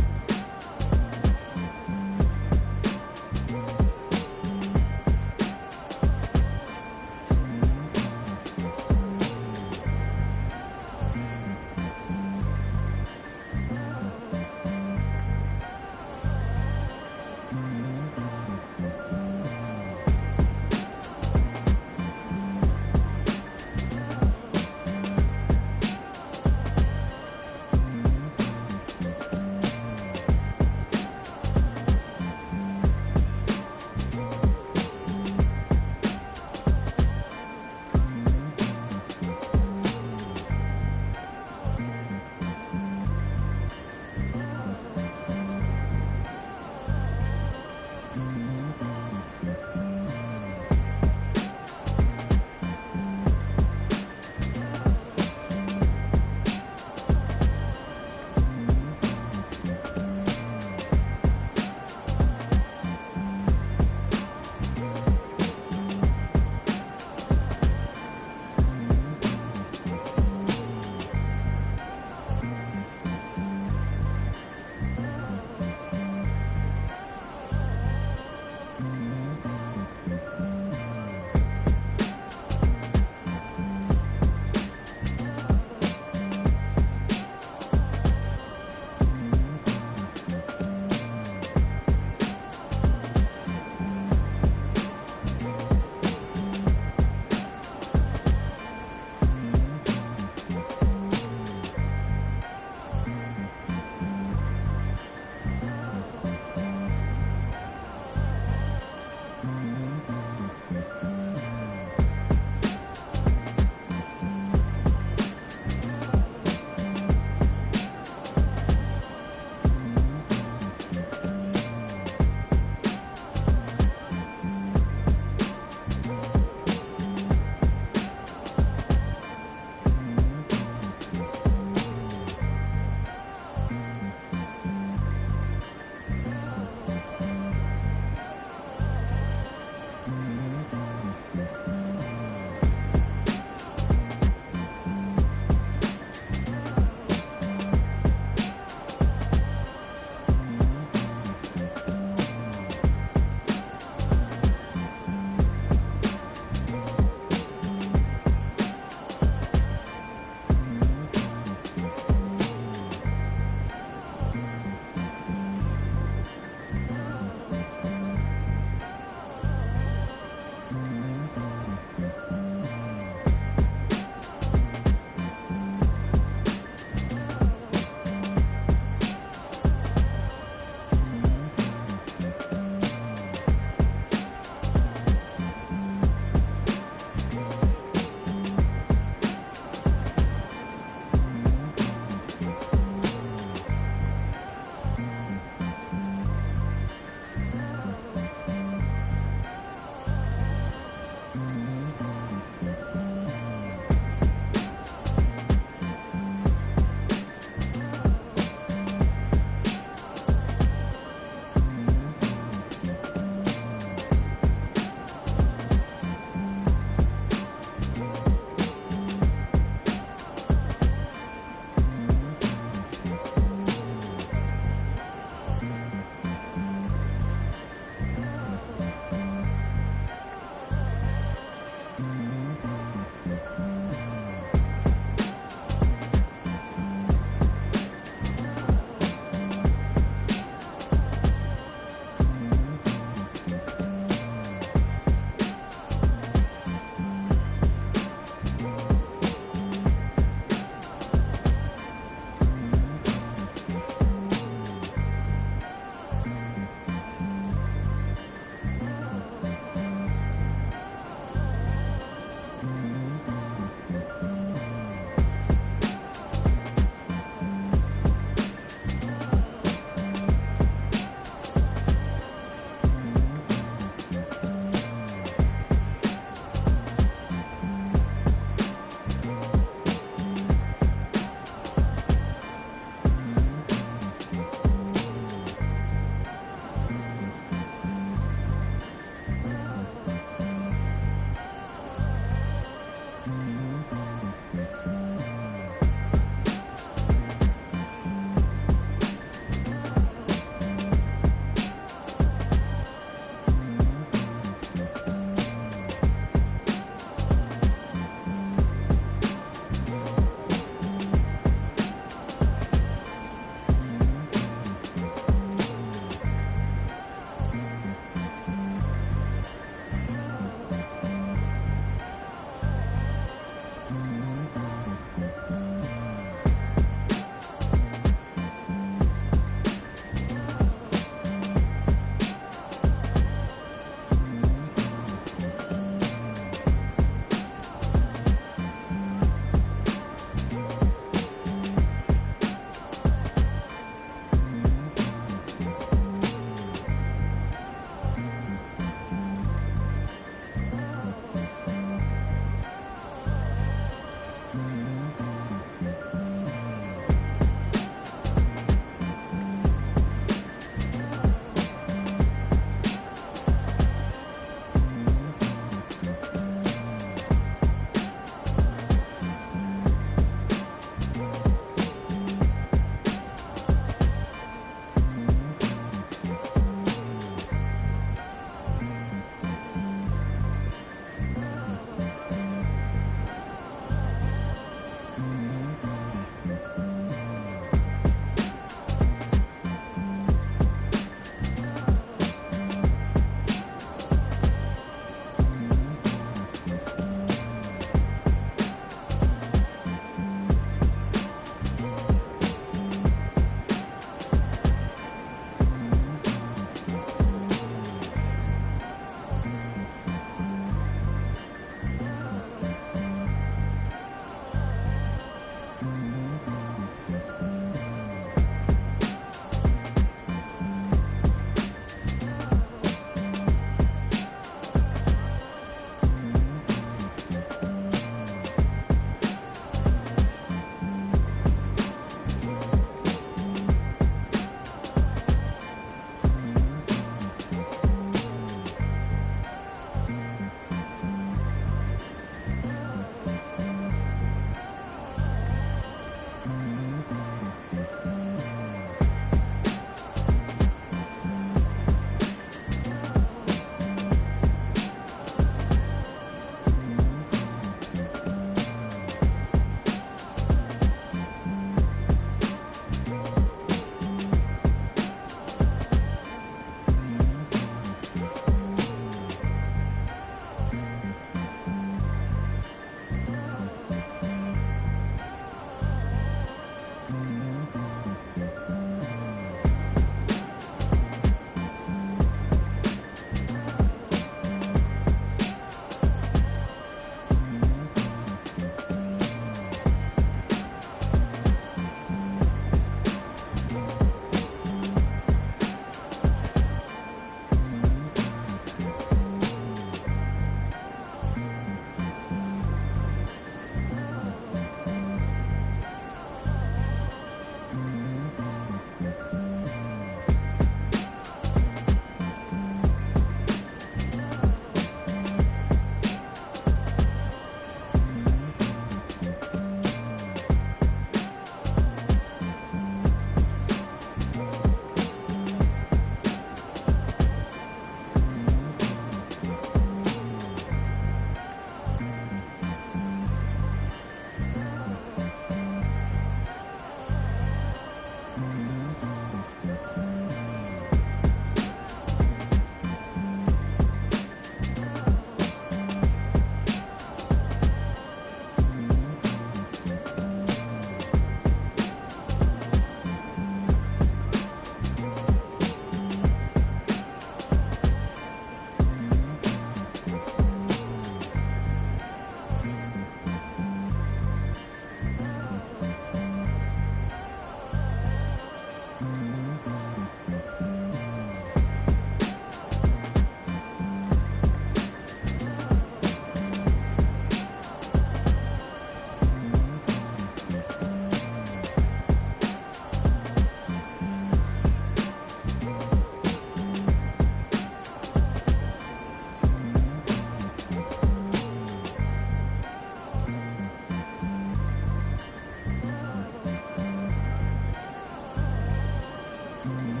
[SPEAKER 3] line.